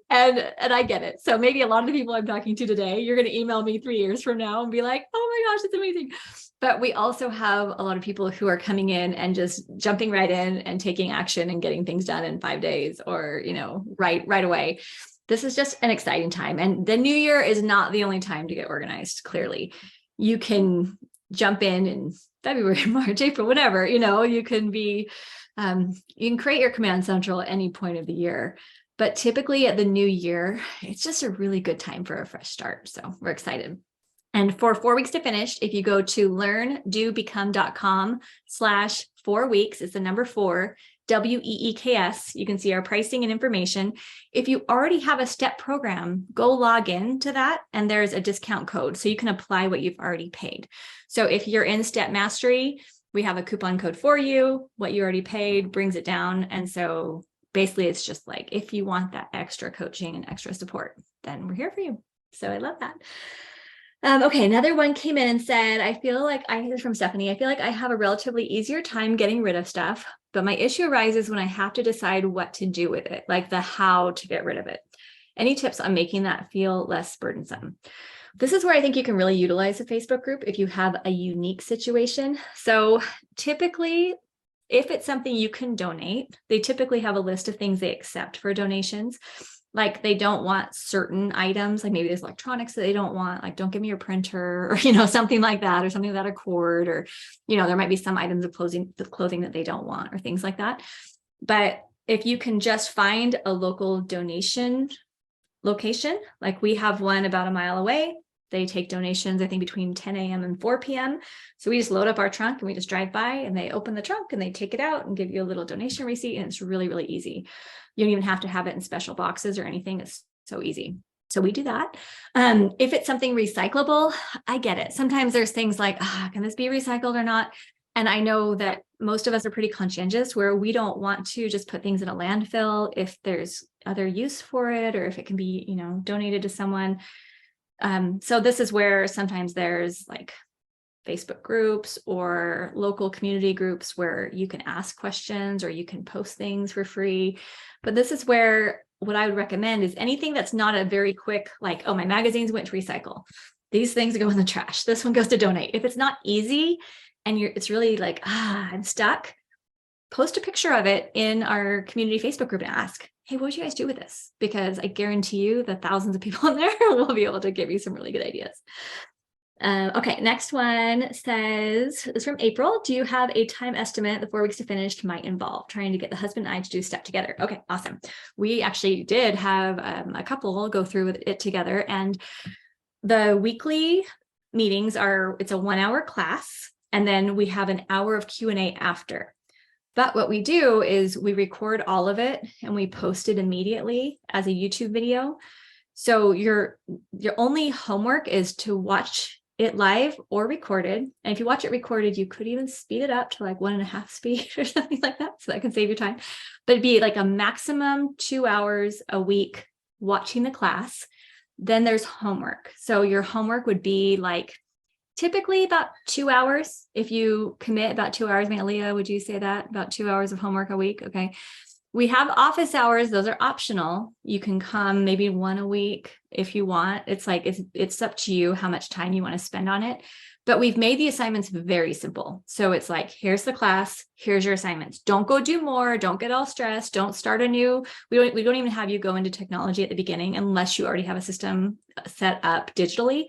And I get it. So maybe a lot of the people I'm talking to today, you're going to email me 3 years from now and be like, oh my gosh, it's amazing. But we also have a lot of people who are coming in and just jumping right in and taking action and getting things done in 5 days, or, right away. This is just an exciting time. And the new year is not the only time to get organized. Clearly, you can jump in February, March, April, whatever, you can be, you can create your command central at any point of the year. But typically at the new year, it's just a really good time for a fresh start. So we're excited. And for 4 weeks to finish, if you go to learndobecome.com/4 weeks, it's the number 4, WEEKS. You can see our pricing and information. If you already have a step program, go log in to that, and there's a discount code so you can apply what you've already paid. So if you're in Step Mastery, we have a coupon code for you. What you already paid brings it down. And so basically it's just like, if you want that extra coaching and extra support, then we're here for you. So I love that. Okay, another one came in and said, this is from Stephanie. I feel like I have a relatively easier time getting rid of stuff, but my issue arises when I have to decide what to do with it, like the how to get rid of it. Any tips on making that feel less burdensome? This is where I think you can really utilize a Facebook group if you have a unique situation. So typically, if it's something you can donate, they typically have a list of things they accept for donations. Like they don't want certain items, like maybe there's electronics that they don't want, like don't give me your printer, or, something like that, or something without a cord, or, there might be some items of clothing that they don't want, or things like that. But if you can just find a local donation location, like we have one about a mile away, they take donations, I think between 10 a.m. and 4 p.m. So we just load up our trunk and we just drive by and they open the trunk and they take it out and give you a little donation receipt. And it's really, really easy. You don't even have to have it in special boxes or anything. It's so easy. So we do that. If it's something recyclable, I get it. Sometimes there's things like, can this be recycled or not? And I know that most of us are pretty conscientious where we don't want to just put things in a landfill if there's other use for it, or if it can be, donated to someone. So this is where sometimes there's like Facebook groups or local community groups where you can ask questions or you can post things for free. But this is where what I would recommend is anything that's not a very quick, like, oh, my magazines went to recycle. These things go in the trash. This one goes to donate. If it's not easy and it's really like, I'm stuck, post a picture of it in our community Facebook group and ask, hey, what would you guys do with this? Because I guarantee you that thousands of people in there will be able to give you some really good ideas. Okay, next one says, it's from April. Do you have a time estimate the 4 weeks to finish might involve trying to get the husband and I to do step together? Okay, awesome. We actually did have a couple go through with it together, and the weekly meetings are, it's a 1-hour class, and then we have an hour of Q&A after. But what we do is we record all of it and we post it immediately as a YouTube video. So your only homework is to watch it live or recorded. And if you watch it recorded, you could even speed it up to like 1.5 speed or something like that. So that can save you time. But it'd be like a maximum 2 hours a week watching the class. Then there's homework. So your homework would be like typically about 2 hours. If you commit about 2 hours, Leah, would you say that? About 2 hours of homework a week? Okay. We have office hours. Those are optional. You can come maybe 1 a week if you want. It's like, it's up to you how much time you want to spend on it. But we've made the assignments very simple. So it's like, here's the class, here's your assignments. Don't go do more. Don't get all stressed. Don't start anew. We don't even have you go into technology at the beginning unless you already have a system set up digitally.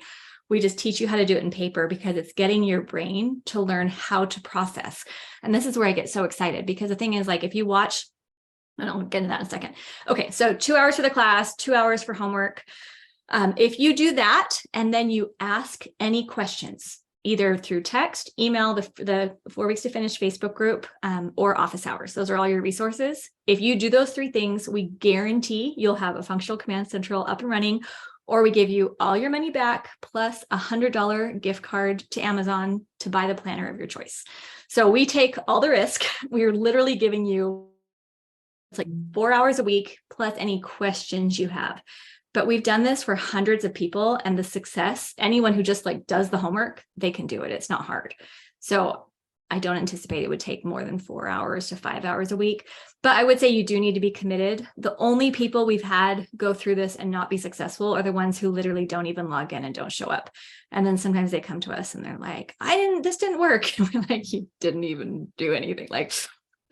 We just teach you how to do it in paper because it's getting your brain to learn how to process. And this is where I get so excited, because the thing is, like, if you watch, and I'll get into that in a second. Okay, so 2 hours for the class, 2 hours for homework. If you do that and then you ask any questions, either through text, email, the 4 weeks to finish Facebook group, or office hours. Those are all your resources. If you do those 3 things, we guarantee you'll have a functional command central up and running, or we give you all your money back plus $100 gift card to Amazon to buy the planner of your choice. So we take all the risk. We're literally giving you, it's like 4 hours a week plus any questions you have. But we've done this for hundreds of people, and the success, anyone who just like does the homework, they can do it. It's not hard. So I don't anticipate it would take more than 4 hours to 5 hours a week, but I would say you do need to be committed. The only people we've had go through this and not be successful are the ones who literally don't even log in and don't show up. And then sometimes they come to us and they're like, this didn't work. And we're like, you didn't even do anything. Like,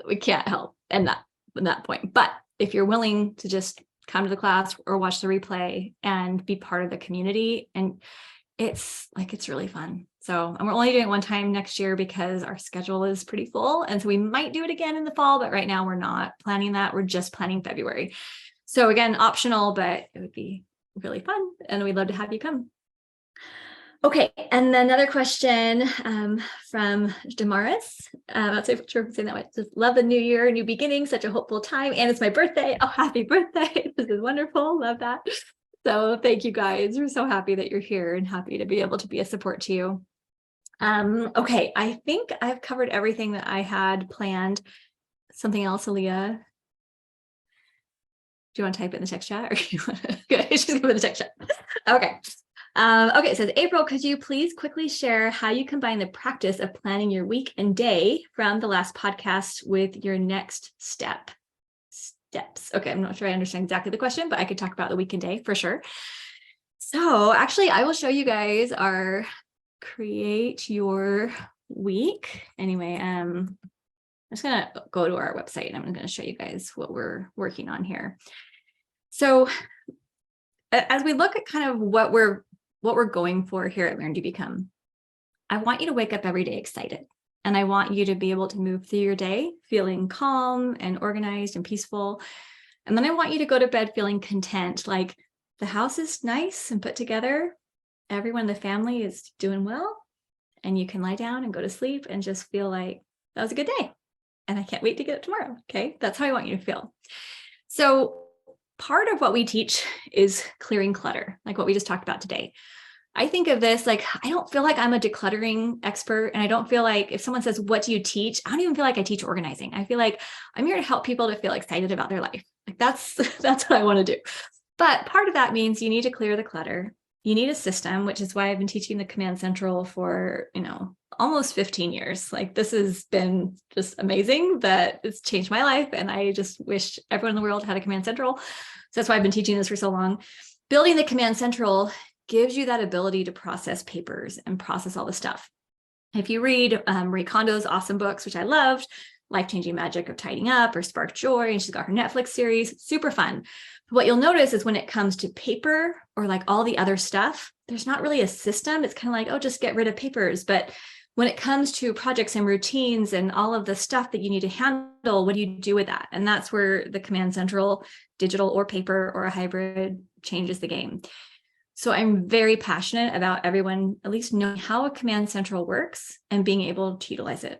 we can't help in that point. But if you're willing to just come to the class or watch the replay and be part of the community, and it's really fun. So, and we're only doing it one time next year because our schedule is pretty full. And so we might do it again in the fall, but right now we're not planning that. We're just planning February. So again, optional, but it would be really fun. And we'd love to have you come. Okay, and then another question from Damaris. I'm not sure if I'm saying that right. Just love the new year, new beginning, such a hopeful time. And it's my birthday. Oh, happy birthday. This is wonderful. Love that. So thank you guys. We're so happy that you're here and happy to be able to be a support to you. Okay, I think I've covered everything that I had planned. Something else, Aaliyah? Do you want to type it in the text chat, or do you want to? Good, she's going to put the text chat. Okay. Okay, it says, April, could you please quickly share how you combine the practice of planning your week and day from the last podcast with your next steps? Okay, I'm not sure I understand exactly the question, but I could talk about the week and day for sure. So actually, I will show you guys our create your week. Anyway, I'm just going to go to our website and I'm going to show you guys what we're working on here. So as we look at kind of what we're going for here at Learn to Become, I want you to wake up every day excited. And I want you to be able to move through your day feeling calm and organized and peaceful. And then I want you to go to bed feeling content, like the house is nice and put together. Everyone in the family is doing well. And you can lie down and go to sleep and just feel like that was a good day. And I can't wait to get up tomorrow. Okay, that's how I want you to feel. So part of what we teach is clearing clutter, like what we just talked about today. I think of this like, I don't feel like I'm a decluttering expert. And I don't feel like if someone says, what do you teach? I don't even feel like I teach organizing. I feel like I'm here to help people to feel excited about their life. Like that's what I want to do. But part of that means you need to clear the clutter. You need a system, which is why I've been teaching the Command Central for, almost 15 years. Like this has been just amazing that it's changed my life. And I just wish everyone in the world had a Command Central. So that's why I've been teaching this for so long. Building the Command Central gives you that ability to process papers and process all the stuff. If you read Marie Kondo's awesome books, which I loved, Life-Changing Magic of Tidying Up or Spark Joy, and she's got her Netflix series, super fun. But what you'll notice is when it comes to paper or like all the other stuff, there's not really a system. It's kind of like, oh, just get rid of papers. But when it comes to projects and routines and all of the stuff that you need to handle, what do you do with that? And that's where the Command Central, digital or paper or a hybrid, changes the game. So I'm very passionate about everyone at least knowing how a command central works and being able to utilize it.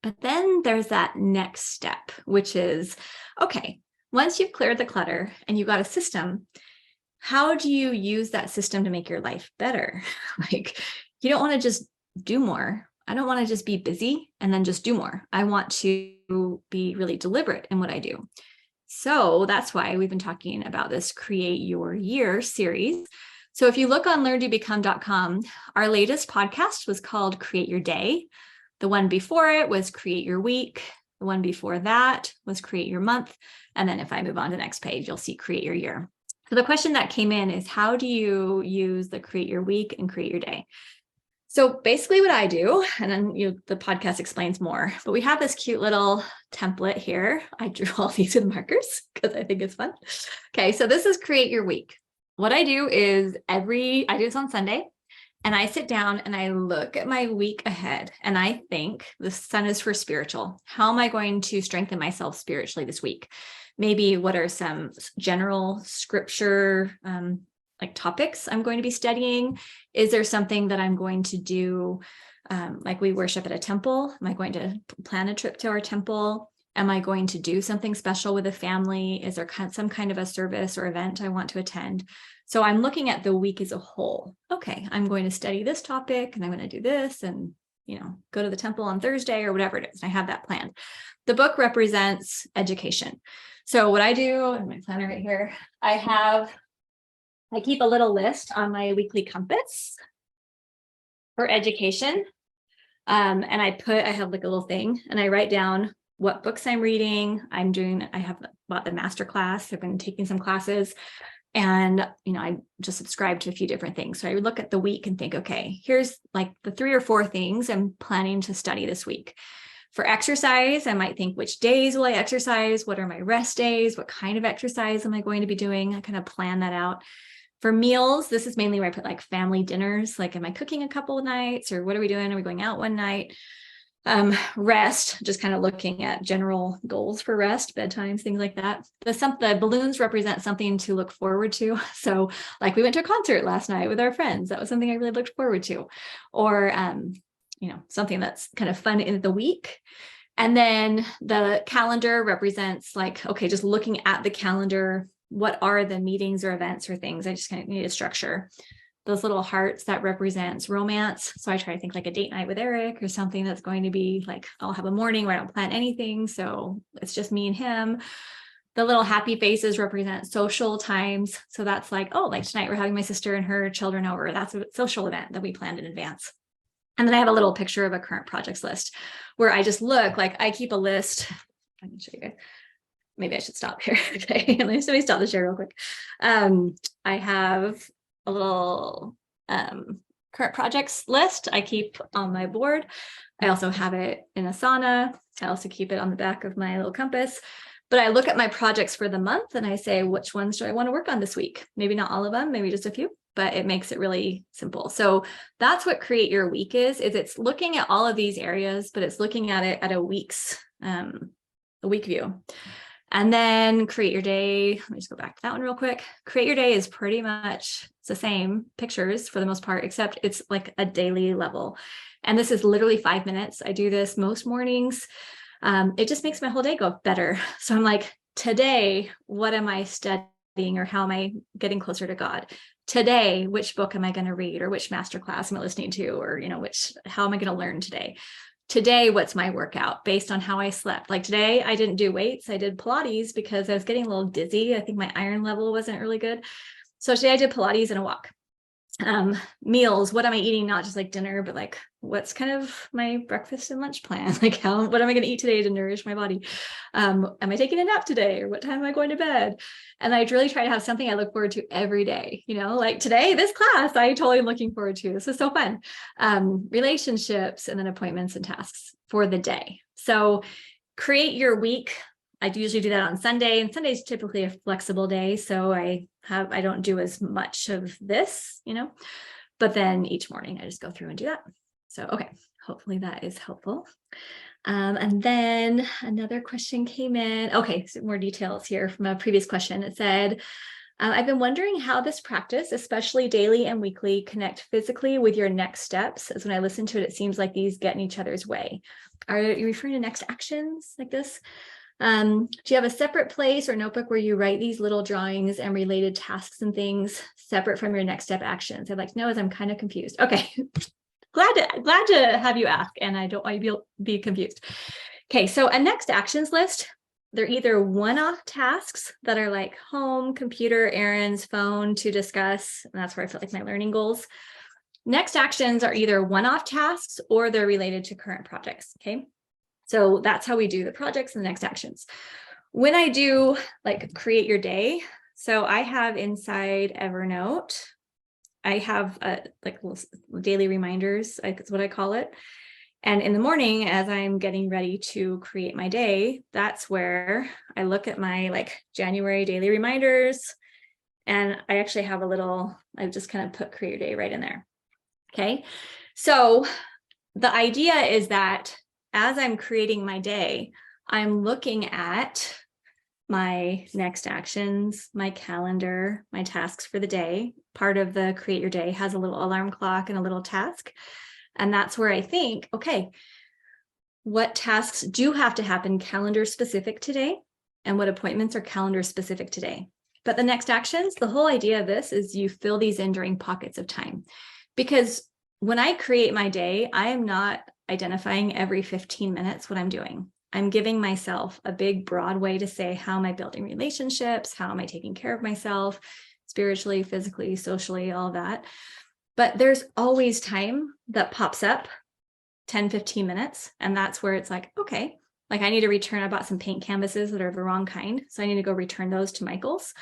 But then there's that next step, which is, okay, once you've cleared the clutter and you've got a system, how do you use that system to make your life better? Like, you don't want to just do more. I don't want to just be busy and then just do more. I want to be really deliberate in what I do. So that's why we've been talking about this Create Your Year series. So if you look on learntobecome.com, our latest podcast was called Create Your Day. The one before it was Create Your Week. The one before that was Create Your Month. And then if I move on to the next page, you'll see Create Your Year. So the question that came in is, how do you use the Create Your Week and Create Your Day? So basically what I do, and then the podcast explains more, but we have this cute little template here. I drew all these with markers because I think it's fun. Okay, so this is Create Your Week. What I do is I do this on Sunday, and I sit down and I look at my week ahead and I think the sun is for spiritual. How am I going to strengthen myself spiritually this week? Maybe what are some general scripture like topics I'm going to be studying? Is there something that I'm going to do? Like we worship at a temple. Am I going to plan a trip to our temple? Am I going to do something special with a family? Is there some kind of a service or event I want to attend? So I'm looking at the week as a whole. Okay, I'm going to study this topic and I'm going to do this and, go to the temple on Thursday or whatever it is. I have that planned. The book represents education. So what I do in my planner right here, I keep a little list on my weekly compass for education. And I have like a little thing and I write down what books I'm reading. I have bought the master class. I've been taking some classes and, I just subscribe to a few different things. So I would look at the week and think, okay, here's like the 3 or 4 things I'm planning to study this week. For exercise, I might think, which days will I exercise? What are my rest days? What kind of exercise am I going to be doing? I kind of plan that out. For meals, this is mainly where I put like family dinners, like am I cooking a couple of nights or what are we doing? Are we going out one night? Rest, just kind of looking at general goals for rest, bedtimes, things like that. The balloons represent something to look forward to. So like we went to a concert last night with our friends. That was something I really looked forward to. Or, something that's kind of fun in the week. And then the calendar represents like, okay, just looking at the calendar, what are the meetings or events or things? I just kind of need a structure. Those little hearts, that represents romance. So I try to think like a date night with Eric or something that's going to be like, I'll have a morning where I don't plan anything. So it's just me and him. The little happy faces represent social times. So that's like, oh, like tonight we're having my sister and her children over. That's a social event that we planned in advance. And then I have a little picture of a current projects list where I just look, like I keep a list. I can show you guys. Maybe I should stop here. Okay, let me stop the share real quick. I have a little current projects list I keep on my board. I also have it in Asana. I also keep it on the back of my little compass. But I look at my projects for the month and I say, which ones do I want to work on this week? Maybe not all of them, maybe just a few, but it makes it really simple. So that's what Create Your Week is it's looking at all of these areas, but it's looking at it at a week view. And then Create Your Day. Let me just go back to that one real quick. Create Your Day is pretty much the same pictures for the most part, except it's like a daily level. And this is literally 5 minutes. I do this most mornings. It just makes my whole day go better. So I'm like, today, what am I studying or how am I getting closer to God? Today, which book am I going to read or which masterclass am I listening to or, how am I going to learn today? Today, what's my workout based on how I slept? Like today, I didn't do weights. I did Pilates because I was getting a little dizzy. I think my iron level wasn't really good. So today I did Pilates and a walk. Meals, what am I eating? Not just like dinner, but like what's kind of my breakfast and lunch plan? Like what am I going to eat today to nourish my body? Am I taking a nap today? Or what time am I going to bed? And I really try to have something I look forward to every day, like today, this class, I totally am looking forward to. This is so fun. Relationships and then appointments and tasks for the day. So Create Your Week. I usually do that on Sunday, and Sunday is typically a flexible day. So I don't do as much of this, but then each morning I just go through and do that. So, okay, hopefully that is helpful. And then another question came in. Okay, so more details here from a previous question. It said, I've been wondering how this practice, especially daily and weekly, connect physically with your next steps. As when I listen to it, it seems like these get in each other's way. Are you referring to next actions like this? Do you have a separate place or notebook where you write these little drawings and related tasks and things separate from your next step actions? I'd like to know, as I'm kind of confused. Okay, glad to have you ask, and I don't want you to be confused. Okay, so a next actions list, they're either one-off tasks that are like home, computer, errands, phone to discuss, and that's where I feel like my learning goals. Next actions are either one-off tasks or they're related to current projects, okay? So that's how we do the projects and the next actions. When I do like create your day, so I have inside Evernote, I have like daily reminders, that's what I call it. And in the morning, as I'm getting ready to create my day, that's where I look at my like January daily reminders. And I actually have a little, I've just kind of put create your day right in there. Okay. So the idea is that as I'm creating my day, I'm looking at my next actions, my calendar, my tasks for the day. Part of the create your day has a little alarm clock and a little task. And that's where I think, okay, what tasks do have to happen calendar specific today and what appointments are calendar specific today. But the next actions, the whole idea of this is you fill these in during pockets of time. Because when I create my day, I am not identifying every 15 minutes what I'm doing. I'm giving myself a big broad way to say, how am I building relationships? How am I taking care of myself spiritually, physically, socially, all that. But there's always time that pops up 10, 15 minutes. And that's where it's like, okay, like I need to return, I bought some paint canvases that are the wrong kind. So I need to go return those to Michael's.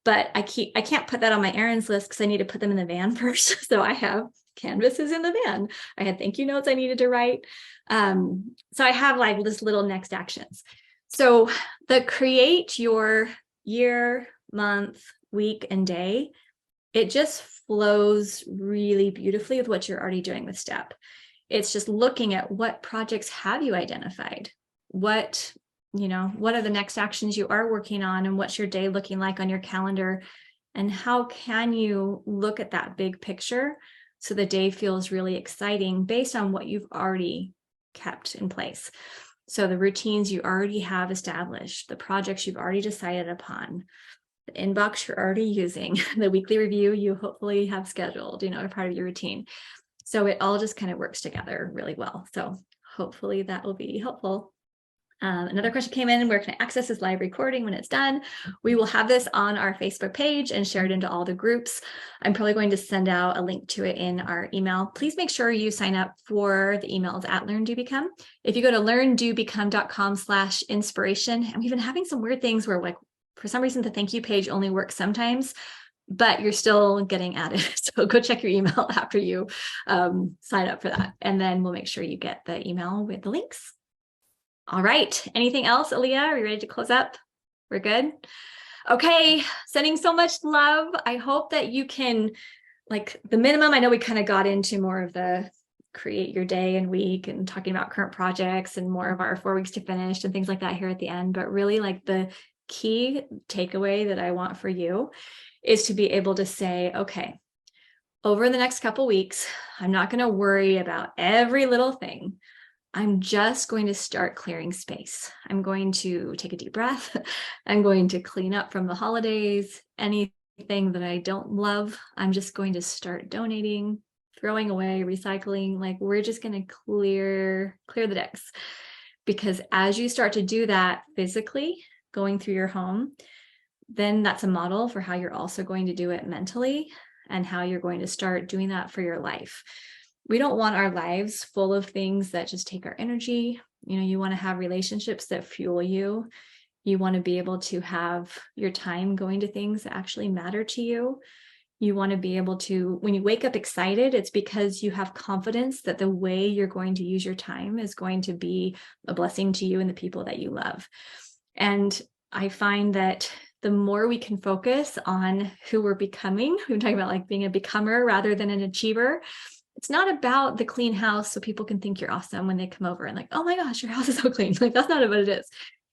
But I can't put that on my errands list because I need to put them in the van first. So I have canvases in the van. I had thank you notes I needed to write. So I have like this little next actions. So the create your year, month, week, and day, it just flows really beautifully with what you're already doing with STEP. It's just looking at what projects have you identified, what are the next actions you are working on, and what's your day looking like on your calendar, and how can you look at that big picture so the day feels really exciting based on what you've already kept in place. So the routines you already have established, the projects you've already decided upon, the inbox you're already using, the weekly review you hopefully have scheduled, a part of your routine. So it all just kind of works together really well. So hopefully that will be helpful. Another question came in, where can I access this live recording when it's done? We will have this on our Facebook page and share it into all the groups. I'm probably going to send out a link to it in our email. Please make sure you sign up for the emails at Learn Do Become. If you go to learndobecome.com/inspiration, and we've been having some weird things where like, for some reason, the thank you page only works sometimes, but you're still getting added. So go check your email after you sign up for that. And then we'll make sure you get the email with the links. All right. Anything else, Aaliyah? Are you ready to close up? We're good? Okay. Sending so much love. I hope that you can, like the minimum, I know we kind of got into more of the create your day and week and talking about current projects and more of our 4 weeks to finish and things like that here at the end. But really like the key takeaway that I want for you is to be able to say, okay, over the next couple weeks, I'm not going to worry about every little thing. I'm just going to start clearing space. I'm going to take a deep breath. I'm going to clean up from the holidays. Anything that I don't love, I'm just going to start donating, throwing away, recycling. Like we're just going to clear the decks. Because as you start to do that physically, going through your home, then that's a model for how you're also going to do it mentally and how you're going to start doing that for your life. We don't want our lives full of things that just take our energy. You want to have relationships that fuel you. You want to be able to have your time going to things that actually matter to you. You want to be able to, when you wake up excited, it's because you have confidence that the way you're going to use your time is going to be a blessing to you and the people that you love. And I find that the more we can focus on who we're becoming, we're talking about like being a becomer rather than an achiever. It's not about the clean house so people can think you're awesome when they come over and like, oh my gosh, your house is so clean. Like that's not what it is.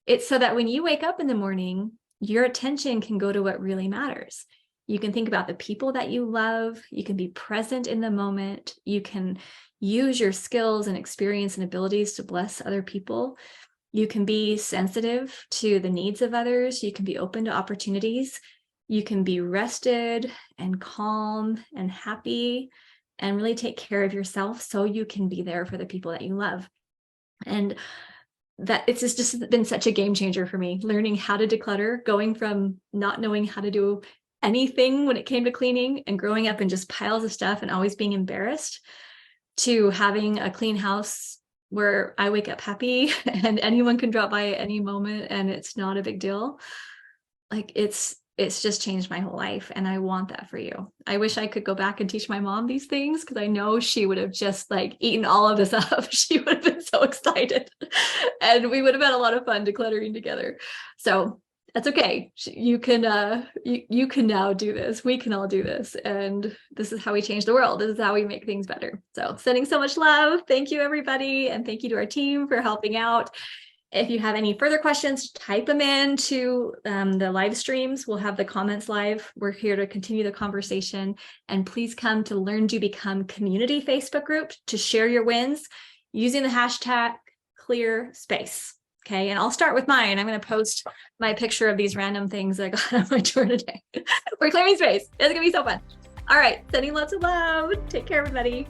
It's so that when you wake up in the morning, your attention can go to what really matters. You can think about the people that you love. You can be present in the moment. You can use your skills and experience and abilities to bless other people. You can be sensitive to the needs of others. You can be open to opportunities. You can be rested and calm and happy and really take care of yourself so you can be there for the people that you love. And that it's just been such a game changer for me, learning how to declutter, going from not knowing how to do anything when it came to cleaning and growing up in just piles of stuff and always being embarrassed, to having a clean house where I wake up happy and anyone can drop by at any moment and it's not a big deal. Like it's just changed my whole life, and I want that for you. I wish I could go back and teach my mom these things, because I know she would have just like eaten all of this up. She would have been so excited and we would have had a lot of fun decluttering together. So that's okay. You can you can now do this. We can all do this. And this is how we change the world. This is how we make things better. So sending so much love. Thank you, everybody. And thank you to our team for helping out. If you have any further questions, type them in to the live streams. We'll have the comments live. We're here to continue the conversation. And please come to Learn to Become Community Facebook group to share your wins using the hashtag #ClearSpace. Okay, and I'll start with mine. I'm going to post my picture of these random things I got on my tour today. We're clearing space. It's going to be so fun. All right, sending lots of love. Take care, everybody.